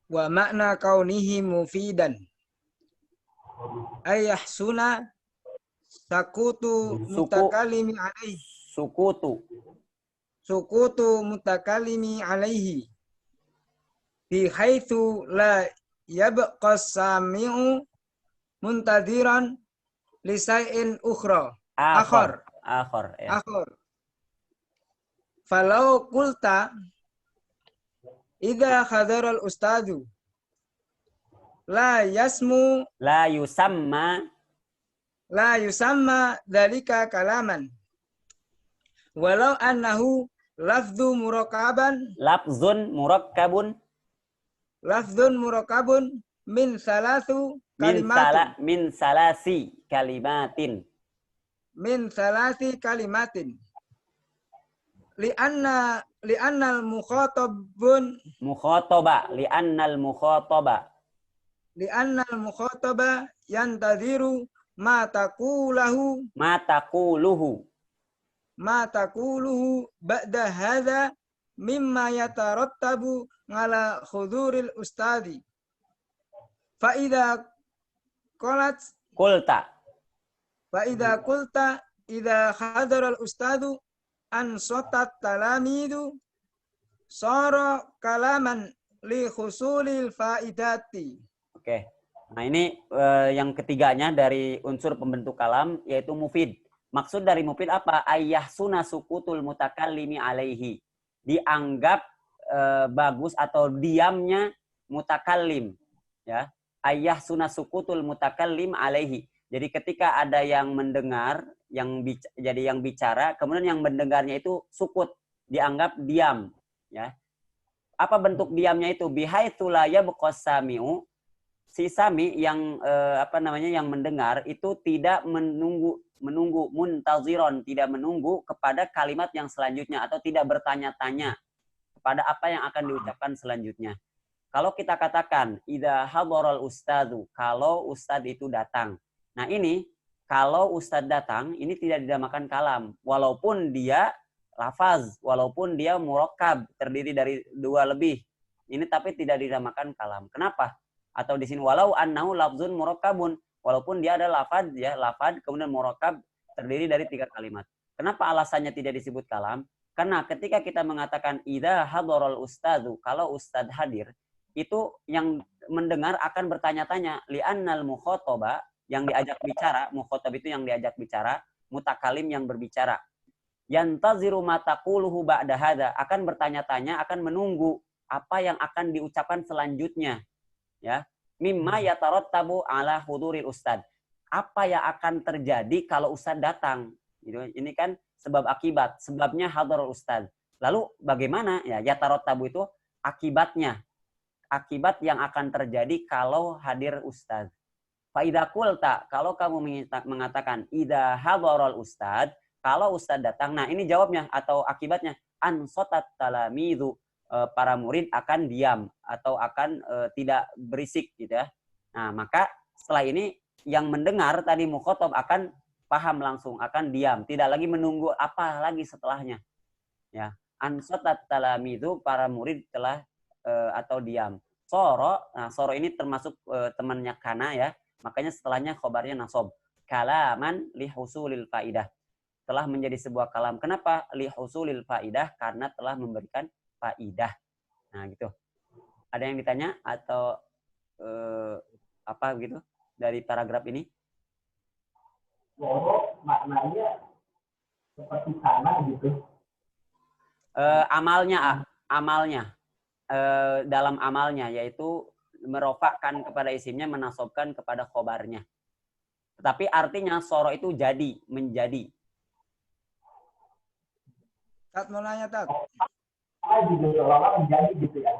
Wa makna kaunihi mufidan. Ayahsuna sakutu mutakalimi alaih. Sukutu. Sukutu mutakalimi alaihi. Bihaitsu la yabqa sami'u muntadiran lisai'in ukhra. Akhar. Ya. Akhar. Falau qulta idza hadara al-ustadu la yusamma dzalika kalaman walau annahu lafzun murakkabun min salasi kalimatin li'annal mukhataba yantaziru ma taquluhu ba'da hadza mimma yatarattabu ala huduril ustadi fa idza qulta idza hadara al ustadu an sotat talamidu sara kalaman li husulil faidati. Oke. Nah, ini yang ketiganya dari unsur pembentuk kalam yaitu mufid. Maksud dari mufid apa? Ayah sunah sukutul mutakallimi alaihi. Dianggap bagus atau diamnya mutakallim, ya. Ayah sunah sukutul mutakallim alaihi. Jadi ketika ada yang mendengar, yang bicara, kemudian yang mendengarnya itu sukut, dianggap diam, ya. Apa bentuk diamnya itu? Bihaitsu la yabqa sami'u, si sami yang yang mendengar itu tidak menunggu muntaziron, tidak menunggu kepada kalimat yang selanjutnya atau tidak bertanya-tanya kepada apa yang akan diucapkan selanjutnya. Kalau kita katakan idza hadaral ustadu, kalau ustad itu datang. Nah, ini kalau ustad datang ini tidak dinamakan kalam walaupun dia lafaz, walaupun dia murakkab terdiri dari dua lebih. Ini tapi tidak dinamakan kalam. Kenapa? Atau di sini walau annahu lafzun murakkabun, walaupun dia ada lafaz, ya, lafaz kemudian murakkab terdiri dari 3 kalimat. Kenapa alasannya tidak disebut kalam? Karena ketika kita mengatakan idza hadaral ustadu, kalau ustad hadir, itu yang mendengar akan bertanya-tanya, li'annal mukhataba, yang diajak bicara, mukhatab itu yang diajak bicara, mutakalim yang berbicara. Yantaziru ma taquluhu ba'da hadza, akan bertanya-tanya, akan menunggu apa yang akan diucapkan selanjutnya. Ya, mimma yatarattabu ala huduril ustad. Apa yang akan terjadi kalau ustad datang? Gitu. Ini kan sebab akibat, sebabnya hadarul ustad. Lalu bagaimana? Ya, yatarattabu itu akibatnya. Akibat yang akan terjadi kalau hadir ustad. Fa idza qulta, kalau kamu mengatakan idza hadaral ustad, kalau ustad datang. Nah, ini jawabnya atau akibatnya ansotat talamidu, para murid akan diam atau akan tidak berisik gitu ya. Nah, maka setelah ini yang mendengar tadi mukhatab akan paham langsung, akan diam, tidak lagi menunggu apa lagi setelahnya. Ya, ansatat talamidu, para murid telah atau diam. Soro, nah soro ini termasuk temannya kana ya. Makanya setelahnya khobarnya nasob. Kalaman li husulil faidah. Telah menjadi sebuah kalam. Kenapa? Li husulil faidah, karena telah memberikan faidah. Nah, gitu. Ada yang ditanya atau apa gitu dari paragraf ini? Maknanya seperti sana gitu. Amalnya dalam amalnya yaitu merofakkan kepada isimnya, menasobkan kepada khobarnya. Tetapi artinya soro itu jadi, menjadi. Tat mau nanya, Tat. Juga seolah-olah menjadi gitu ya.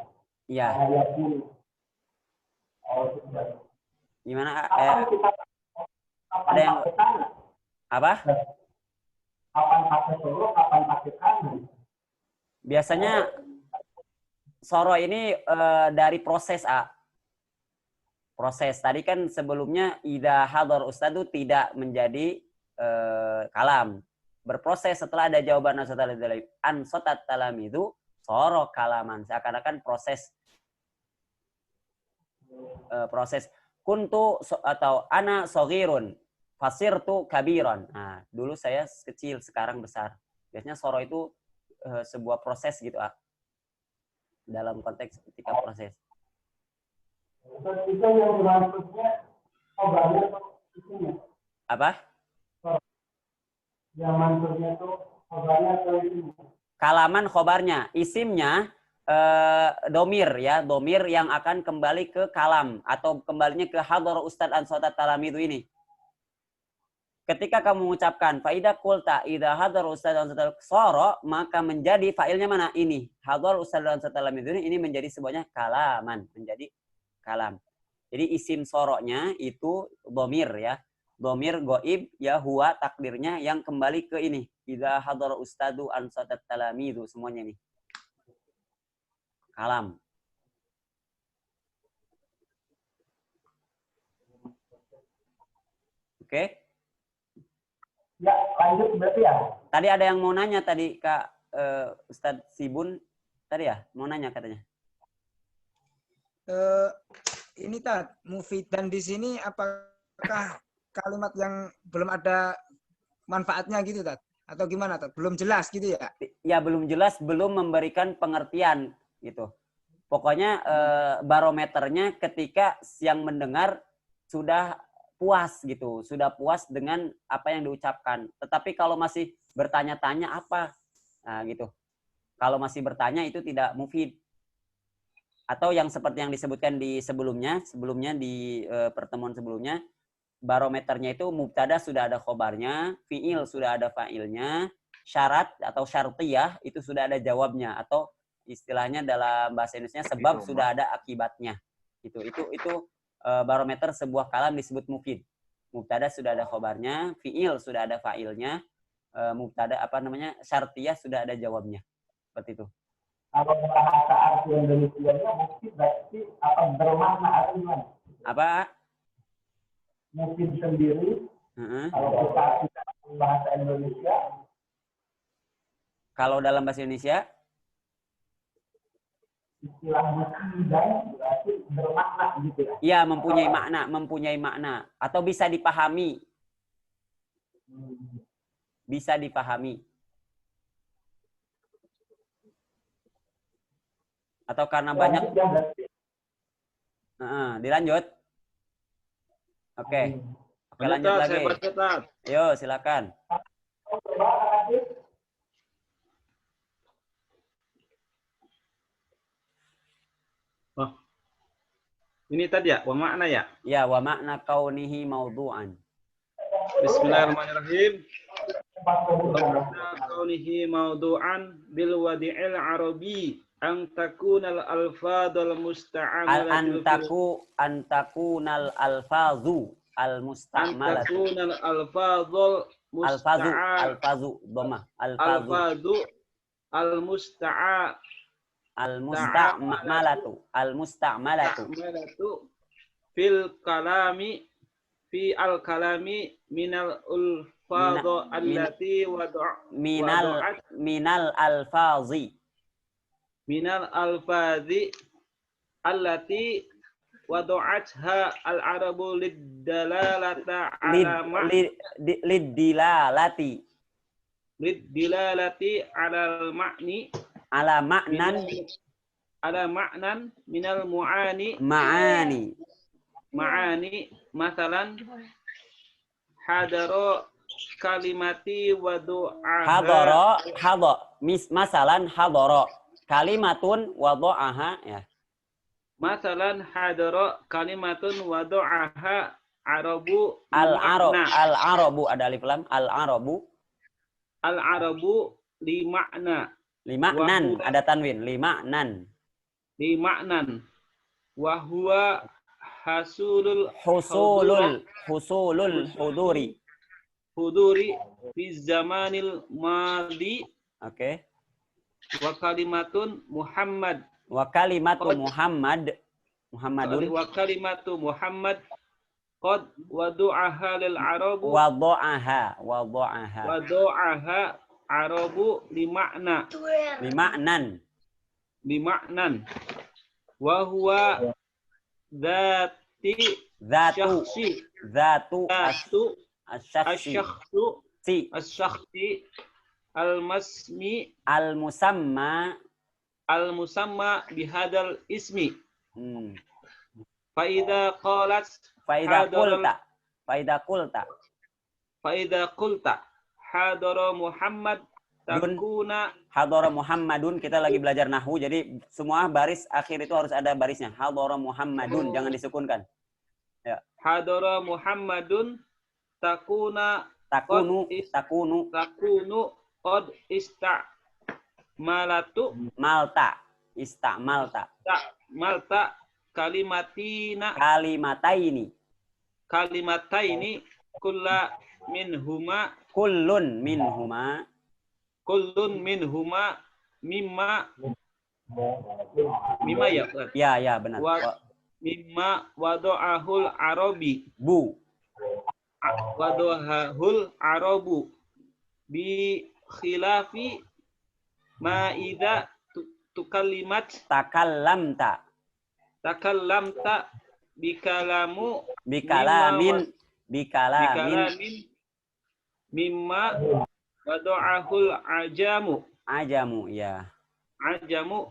Iya. Gimana? Ada yang apa? Kapan pakai soro, kapan pakai kanan? Biasanya soro ini dari proses proses. Tadi kan sebelumnya idza hadar ustadu tidak menjadi kalam. Berproses setelah ada jawaban ansotat talamidu soro kalaman. Seakan-akan proses kuntu atau ana sogirun fasirtu kabiron. Nah, dulu saya kecil, sekarang besar. Biasanya soro itu sebuah proses gitu, dalam konteks ketika proses. Itu yang bermaksudnya khobarnya atau isinya? Apa? Yang maksudnya itu khobarnya atau isinya? Kalaman khobarnya, isimnya domir ya, domir yang akan kembali ke kalam atau kembalinya ke hadar ustad an sotat talamidu ini. Ketika kamu mengucapkan faidah kulta idza hadar ustad an sotat soro, maka menjadi failnya mana? Ini hadar ustad an sotat talamidu ini menjadi sebuahnya kalaman, menjadi kalam. Jadi isim soroknya itu domir ya, domir goib ya, huwa takdirnya yang kembali ke ini idza hadar ustadu an sotat talamidu, semuanya nih kalam. Oke? Ya, lanjut berarti ya. Tadi ada yang mau nanya tadi Kak Ustadz Sibun tadi ya, mau nanya katanya. Ini Tat, mufidan di sini apakah kalimat yang belum ada manfaatnya gitu Tat? Atau gimana Tat? Belum jelas gitu ya? Ya belum jelas, belum memberikan pengertian gitu. Pokoknya barometernya ketika yang mendengar sudah puas gitu, sudah puas dengan apa yang diucapkan. Tetapi kalau masih bertanya-tanya apa, nah gitu. Kalau masih bertanya itu tidak mufid. Atau yang seperti yang disebutkan di sebelumnya di pertemuan sebelumnya, barometernya itu mubtada sudah ada khobarnya, fiil sudah ada fa'ilnya, syarat atau syartiyah itu sudah ada jawabnya, atau istilahnya dalam bahasa Indonesia sebab sudah ada akibatnya. Itu barometer sebuah kalam disebut mufid. Mubtada sudah ada khobarnya, fiil sudah ada fa'ilnya, mubtada syartiyah sudah ada jawabnya. Seperti itu. Kalau bahasa arti Indonesia-nya mufid berarti apa bermakna artinya? Apa? Mufid sendiri. Kalau kita artikan bahasa Indonesia. Kalau dalam bahasa Indonesia? Istilah mufidan berarti bermakna gitu ya? Iya, mempunyai makna. Atau bisa dipahami. Bisa dipahami. Atau karena banyak. Dilanjut. Oke, lanjut lagi. Yo, silakan. Oh. Ini tadi ya, wa makna ya? Ya, wa makna kaunihi maudu'an. Bismillahirrahmanirrahim. Wa makna kaunihi maudu'an bil wadi'il arabi an takunal alfadul musta'amalatu antakunal alfazu al musta'malatu. Antakunal alfadul alfazu dhamma alfazu al musta'a al-musta'malatu fil kalami fi al-kalami minal ulfadhu allati minal alfazi allati wadu'atha al-arabu lid-dalalata ala ma'nan minal ma'ani masalan hadara kalimati wa du'aha masalan hadara kalimatun wa du'aha ya. Masalan hadara kalimatun wa du'aha arabu al-arabu ada alif lam al-arabu lima'nan ada tanwin lima'nan wa huwa husulul huduri fi zamanil madi. Oke. Wa kalimatu Muhammad qad wadu'aha lil arabu wadu'aha arabu lima'nan wa huwa zatu asyakhsi al-musamma bihadal ismi. hmm. Faida qalat Faida qulta hadara Muhammad takuna hadara Muhammadun, kita lagi belajar nahwu, jadi semua baris akhir itu harus ada barisnya. Hadara Muhammadun, jangan disukunkan. Ya. Hadara Muhammadun takunu qad istamalta kalimataini kullun minhuma mimma ya Ustaz. Ya benar. Mimma wada'ahul arabi bi khilafi ma idza takallamta bikalamin mimma wada'ahul ajamu ya. Ajamu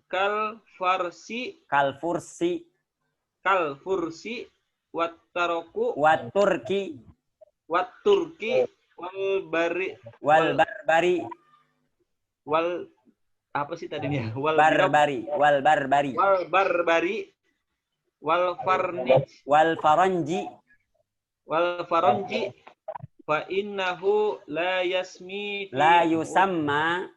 kal fursi wat turki wal apa sih tadinya? Wal barbari wal faranji fa innahu la yusamma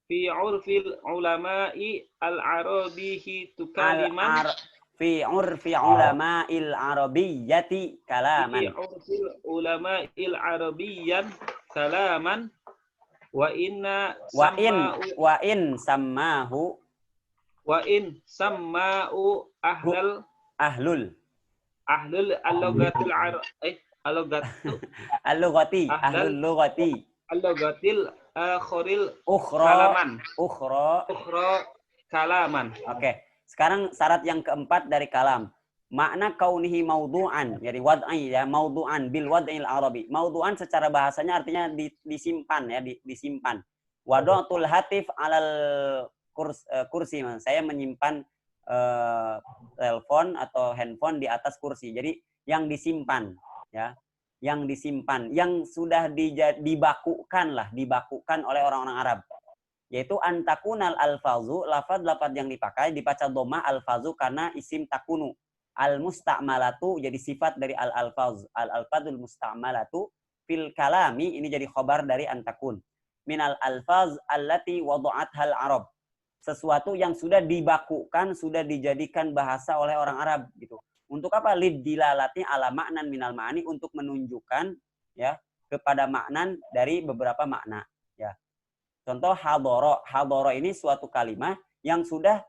fi urfi ulama'i al-arabihi tukaliman fi urfi ulama'il arabiyyati kalaman fi urfi ulama'il arabiyyan kalaman wa in samma'u ahlul al-lughati kalaman. Oke. Sekarang syarat yang keempat dari kalam. Makna kaunihi maudhu'an, jadi wad'i ya, maudhu'an bil wad'il arabi. Maudhu'an secara bahasanya artinya disimpan ya, disimpan. Wada'tul hatif alal kursi. Saya menyimpan telepon atau handphone di atas kursi. Jadi yang disimpan ya, yang disimpan, yang sudah dibakukan oleh orang-orang Arab. Yaitu antakunal alfazu, lafaz-lafaz yang dipakai dibaca dhammah alfazu karena isim takunu. Al-musta'malatu jadi sifat dari al-alfaz. Al-alfazul musta'malatu fil kalami ini jadi khobar dari antakun. Minal alfaz allati wada'athal Arab. Sesuatu yang sudah dibakukan, sudah dijadikan bahasa oleh orang Arab gitu. Untuk apa? Lidilalati ala ma'nan minal ma'ani, untuk menunjukkan ya kepada maknan dari beberapa makna ya. Contoh hadoro ini suatu kalimat yang sudah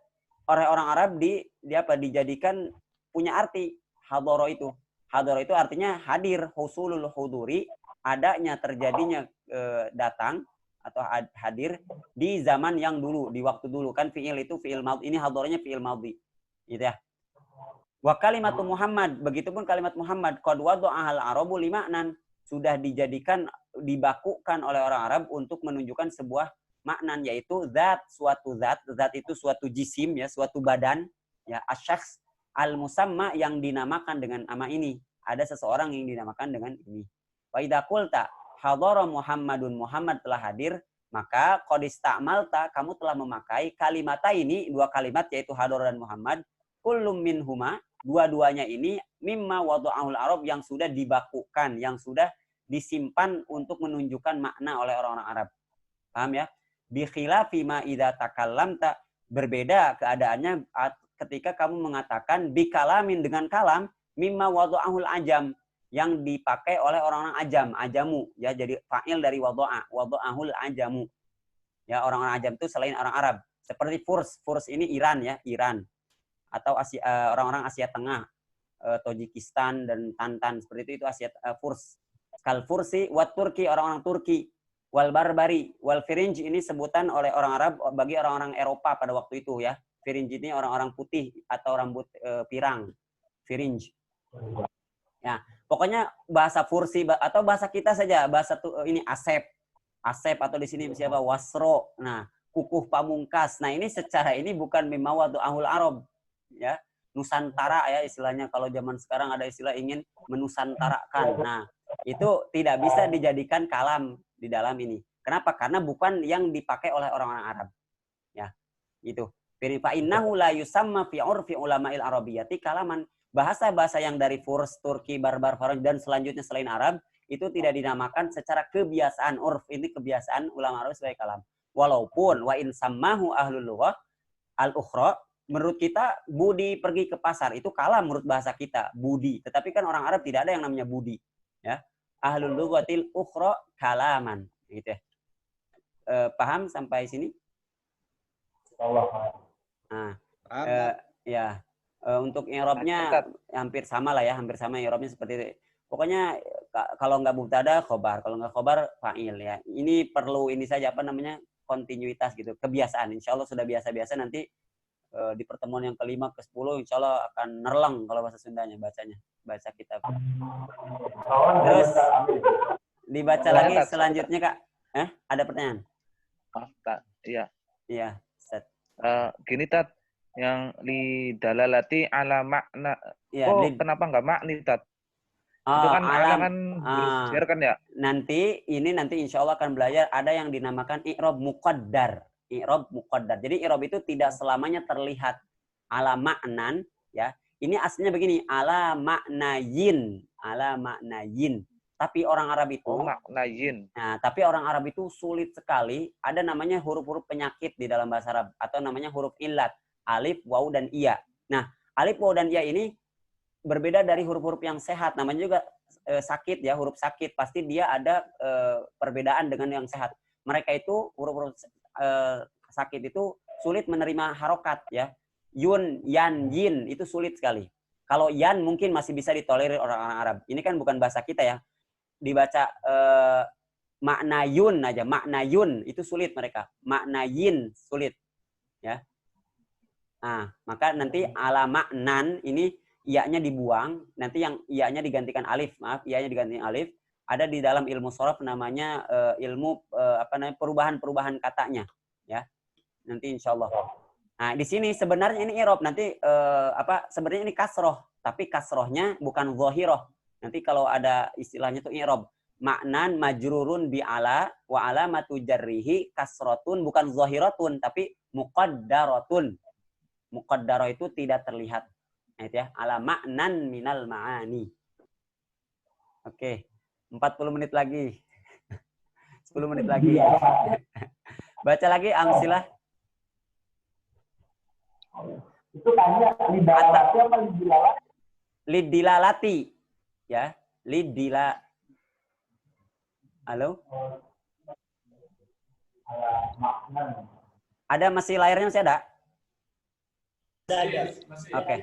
oleh orang Arab dijadikan punya arti. Hadoro itu artinya hadir, husulul huduri, adanya, terjadinya datang atau hadir di zaman yang dulu, di waktu dulu. Kan fi'il itu fi'il madhi, ini hadoronya fi'il madhi gitu ya. Wa kalimatu Muhammad, begitupun kalimat Muhammad qad wada'ahal arabu lima'nan, sudah dibakukan oleh orang Arab untuk menunjukkan sebuah makna, yaitu zat, suatu zat itu suatu jisim ya, suatu badan ya, asyakhs al-musamma yang dinamakan dengan nama ini. Ada seseorang yang dinamakan dengan ini. Wa idza qulta hadara Muhammadun, Muhammad telah hadir, maka qad ista'malta, kamu telah memakai kalimata ini, dua kalimat yaitu hadara dan Muhammad, kullum minhuma, dua-duanya ini mimma wada'ahul Arab, yang sudah dibakukan, yang sudah disimpan untuk menunjukkan makna oleh orang-orang Arab. Paham ya? Bi khilafi ma idza takallamta, berbeda keadaannya ketika kamu mengatakan bi kalamin, dengan kalam, mimma wada'ahul ajam, yang dipakai oleh orang-orang ajamu ya, jadi fa'il dari wada'ahul ajamu. Ya, orang-orang ajam itu selain orang Arab. Seperti Furs ini Iran ya, Iran. Atau orang-orang Asia Tengah, Tajikistan dan Tantan, seperti itu Asia Furs. Kal Fursi wat Turki, orang-orang Turki. Wal barbari, wal firinj ini sebutan oleh orang Arab bagi orang-orang Eropa pada waktu itu ya. Firinj ini orang-orang putih atau rambut pirang. Firinj. Ya, pokoknya bahasa Fursi atau bahasa kita saja, bahasa ini Asep atau di sini siapa Wasro. Nah, Kukuh Pamungkas. Nah, ini secara ini bukan mimawatu ahul Arab, ya. Nusantara ya istilahnya, kalau zaman sekarang ada istilah ingin menusantarakan. Nah, itu tidak bisa dijadikan kalam di dalam ini. Kenapa? Karena bukan yang dipakai oleh orang-orang Arab. Ya, itu. Fa innahu la yusamma fi urfi ulama'il arabiyyati kalaman. Bahasa-bahasa yang dari Furs, Turki, Barbar, Faraj dan selanjutnya selain Arab itu tidak dinamakan secara kebiasaan urf, ini kebiasaan ulama Arab sebagai kalam. Walaupun wa in sammahu ahlul lughah al-ukhra, menurut kita budi pergi ke pasar itu kalam menurut bahasa kita, budi. Tetapi kan orang Arab tidak ada yang namanya budi, ya. Ahlul lughatil ukhra kalaman, gitu ya. Paham sampai sini? Nah, ya. Untuk i'rabnya hampir sama lah ya, hampir sama i'rabnya seperti itu. Pokoknya kalau nggak mubtada khobar, kalau nggak khobar fa'il ya. Ini perlu ini saja apa namanya kontinuitas gitu, kebiasaan. Insya Allah sudah biasa-biasa nanti di pertemuan yang kelima ke 10 insya Allah akan nerleng kalau bahasa Sundanya bacanya, baca kitab. Terus dibaca lagi selanjutnya Kak. Ada pertanyaan? Iya. Iya. Gini Tat, yang li dalalati ala makna. Ya, kenapa nggak makni Tat? Itu kan alam kan bersiar kan ya? Nanti insya Allah akan belajar ada yang dinamakan i'rab muqaddar. I'rab muqaddar. Jadi i'rab itu tidak selamanya terlihat ala maknan, ya. Ini aslinya begini, ala maknayin. Tapi orang Arab itu maknayin. Nah, tapi orang Arab itu sulit sekali. Ada namanya huruf-huruf penyakit di dalam bahasa Arab atau namanya huruf illat, alif, waw dan iya. Nah, alif, waw dan iya ini berbeda dari huruf-huruf yang sehat. Namanya juga sakit ya, huruf sakit. Pasti dia ada perbedaan dengan yang sehat. Mereka itu huruf-huruf sakit itu sulit menerima harokat ya. Yun, yan, yin itu sulit sekali. Kalau yan mungkin masih bisa ditolerir orang-orang Arab. Ini kan bukan bahasa kita ya. Dibaca makna yun aja. Makna yun itu sulit mereka. Makna yin sulit. Ya. Nah, maka nanti ala maknan ini iya-nya dibuang, nanti yang iya-nya digantikan alif, iya-nya digantikan alif. Ada di dalam ilmu shorof namanya ilmu perubahan-perubahan katanya, ya. Nanti insya Allah. Nah, di sini sebenarnya ini i'rab, nanti sebenarnya ini kasroh, tapi kasrohnya bukan zahiroh. Nanti kalau ada istilahnya itu i'rab, maknan majrurun bi ala wa alamatu jarrihi kasrotun, bukan zahiratun tapi muqaddaratun. Muqaddarah itu tidak terlihat. Nah, itu ya, ala maknan minal ma'ani. Oke, 40 menit lagi. 10 menit lagi. Baca lagi amsilah. Itu tanya lidilalati apa lidilalati? Lidilalati. Ya, Halo? Ada masih layarnya masih ada? Oke.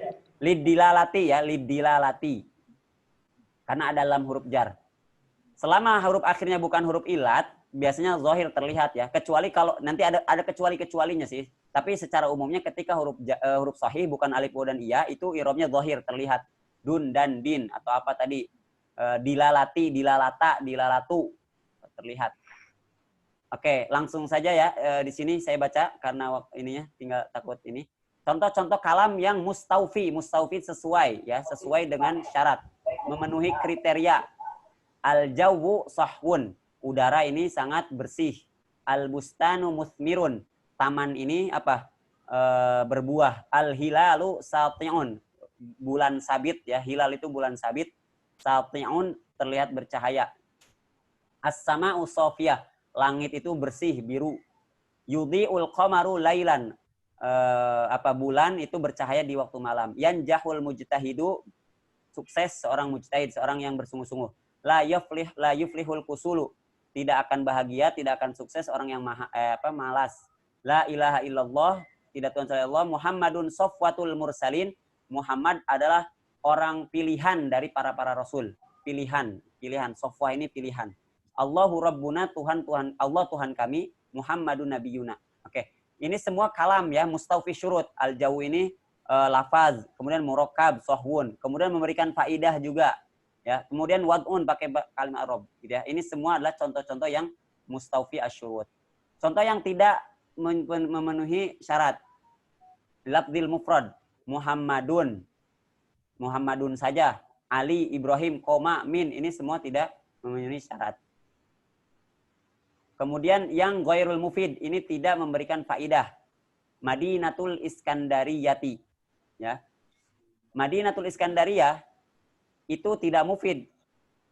Lidilalati ya, lidilalati. Karena ada dalam huruf jar. Selama huruf akhirnya bukan huruf ilat, biasanya zahir terlihat ya. Kecuali kalau nanti ada kecuali-kecualinya sih. Tapi secara umumnya ketika huruf sahih bukan alif waw dan iya, itu i'rabnya zahir terlihat. Dun dan din atau apa tadi? Dilalati, dilalata, dilalatu terlihat. Oke, langsung saja ya. Di sini saya baca karena ininya tinggal takut ini. Contoh-contoh kalam yang mustaufi sesuai ya, sesuai dengan syarat, memenuhi kriteria. Al-jawu sahwun, udara ini sangat bersih. Al-bustanu muthmirun, taman ini apa? Berbuah. Al-hilalu sati'un, bulan sabit ya, hilal itu bulan sabit. Sati'un terlihat bercahaya. As-sama'u safiyah, langit itu bersih biru. Yudhi'ul qamaru lailan, bulan itu bercahaya di waktu malam. Yanjahul mujtahidu, sukses seorang mujtahid, seorang yang bersungguh-sungguh. La yuflihul kusulu, tidak akan bahagia, tidak akan sukses orang yang malas. La ilaha illallah, tidak Tuhan selain Allah. Muhammadun safwatul mursalin, Muhammad adalah orang pilihan dari para rasul. Pilihan. Safwah ini pilihan. Allahu rabbuna, Allah Tuhan kami. Muhammadun nabiyuna. Oke. Ini semua kalam ya, mustaufi syurut. Al-jawu ini lafaz, kemudian murakkab, sahwun, kemudian memberikan faidah juga, ya. Kemudian wad'un pakai kalimat i'rab, gitu ya. Ini semua adalah contoh-contoh yang mustawfi asyurut. Contoh yang tidak memenuhi syarat. Lafzil mufrad, Muhammadun. Muhammadun saja. Ali, Ibrahim, koma, min. Ini semua tidak memenuhi syarat. Kemudian yang ghairul mufid, ini tidak memberikan faidah. Madinatul Iskandariyati, ya. Madinatul Iskandariyah itu tidak mufid.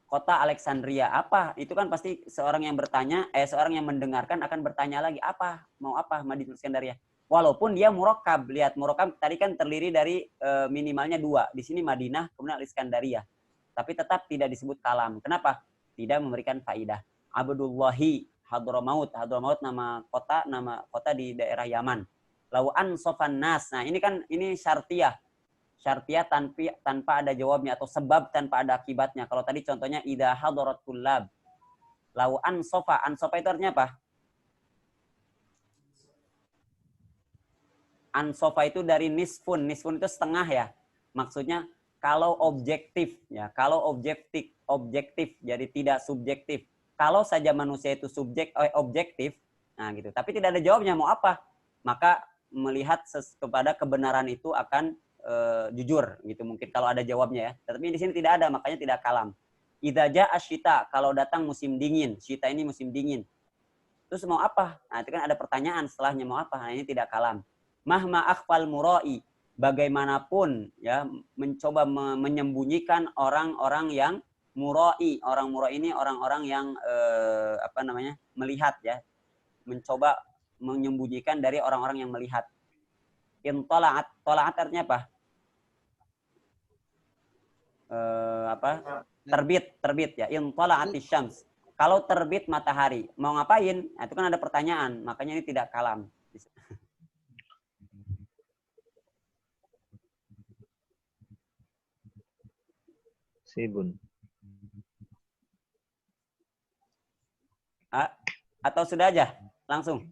Kota Alexandria apa? Itu kan pasti seorang yang bertanya, seorang yang mendengarkan akan bertanya lagi, apa? Mau apa Madinatul Iskandariyah? Walaupun dia murakkab. Lihat, murakkab tadi kan terdiri dari minimalnya 2. Di sini Madinah, kemudian Al-Iskandariyah. Tapi tetap tidak disebut kalam. Kenapa? Tidak memberikan faidah. Abdullahi Hadramaut. Hadramaut nama kota di daerah Yaman. Lau'an sofan nas. Nah, ini syartiyah. Syartiyah tanpa ada jawabnya atau sebab tanpa ada akibatnya. Kalau tadi contohnya idza hadarat tullab. Lau'an sofa. Ansofa itu artinya apa? Ansofa itu dari nisfun. Nisfun itu setengah ya. Maksudnya kalau objektif ya. Kalau objektif jadi tidak subjektif. Kalau saja manusia itu objektif, nah gitu. Tapi tidak ada jawabnya mau apa, maka melihat kepada kebenaran itu akan jujur gitu mungkin kalau ada jawabnya ya. Tapi di sini tidak ada, makanya tidak kalam. Idza jaa asyita, kalau datang musim dingin, syita ini musim dingin. Terus mau apa? Nah, itu kan ada pertanyaan setelahnya mau apa. Nah, ini tidak kalam. Mahma akhfal murai, bagaimanapun ya mencoba menyembunyikan orang-orang yang murai. Orang murai ini orang-orang yang melihat ya, mencoba menyembunyikan dari orang-orang yang melihat. Intola'at, tola'at artinya apa? Terbit ya. Intola'atis syams. Kalau terbit matahari, mau ngapain? Nah, itu kan ada pertanyaan, makanya ini tidak kalam. Sibun. Atau sudah aja langsung?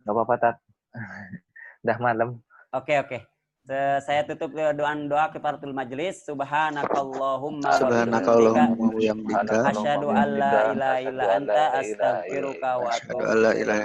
Gak apa-apa, Tat. Udah malam. Oke. Saya tutup doa kifaratul majelis. Subhanakallahumma wa bihamdika asyhadu an la ilaha illa anta astaghfiruka wa atubu ilaik.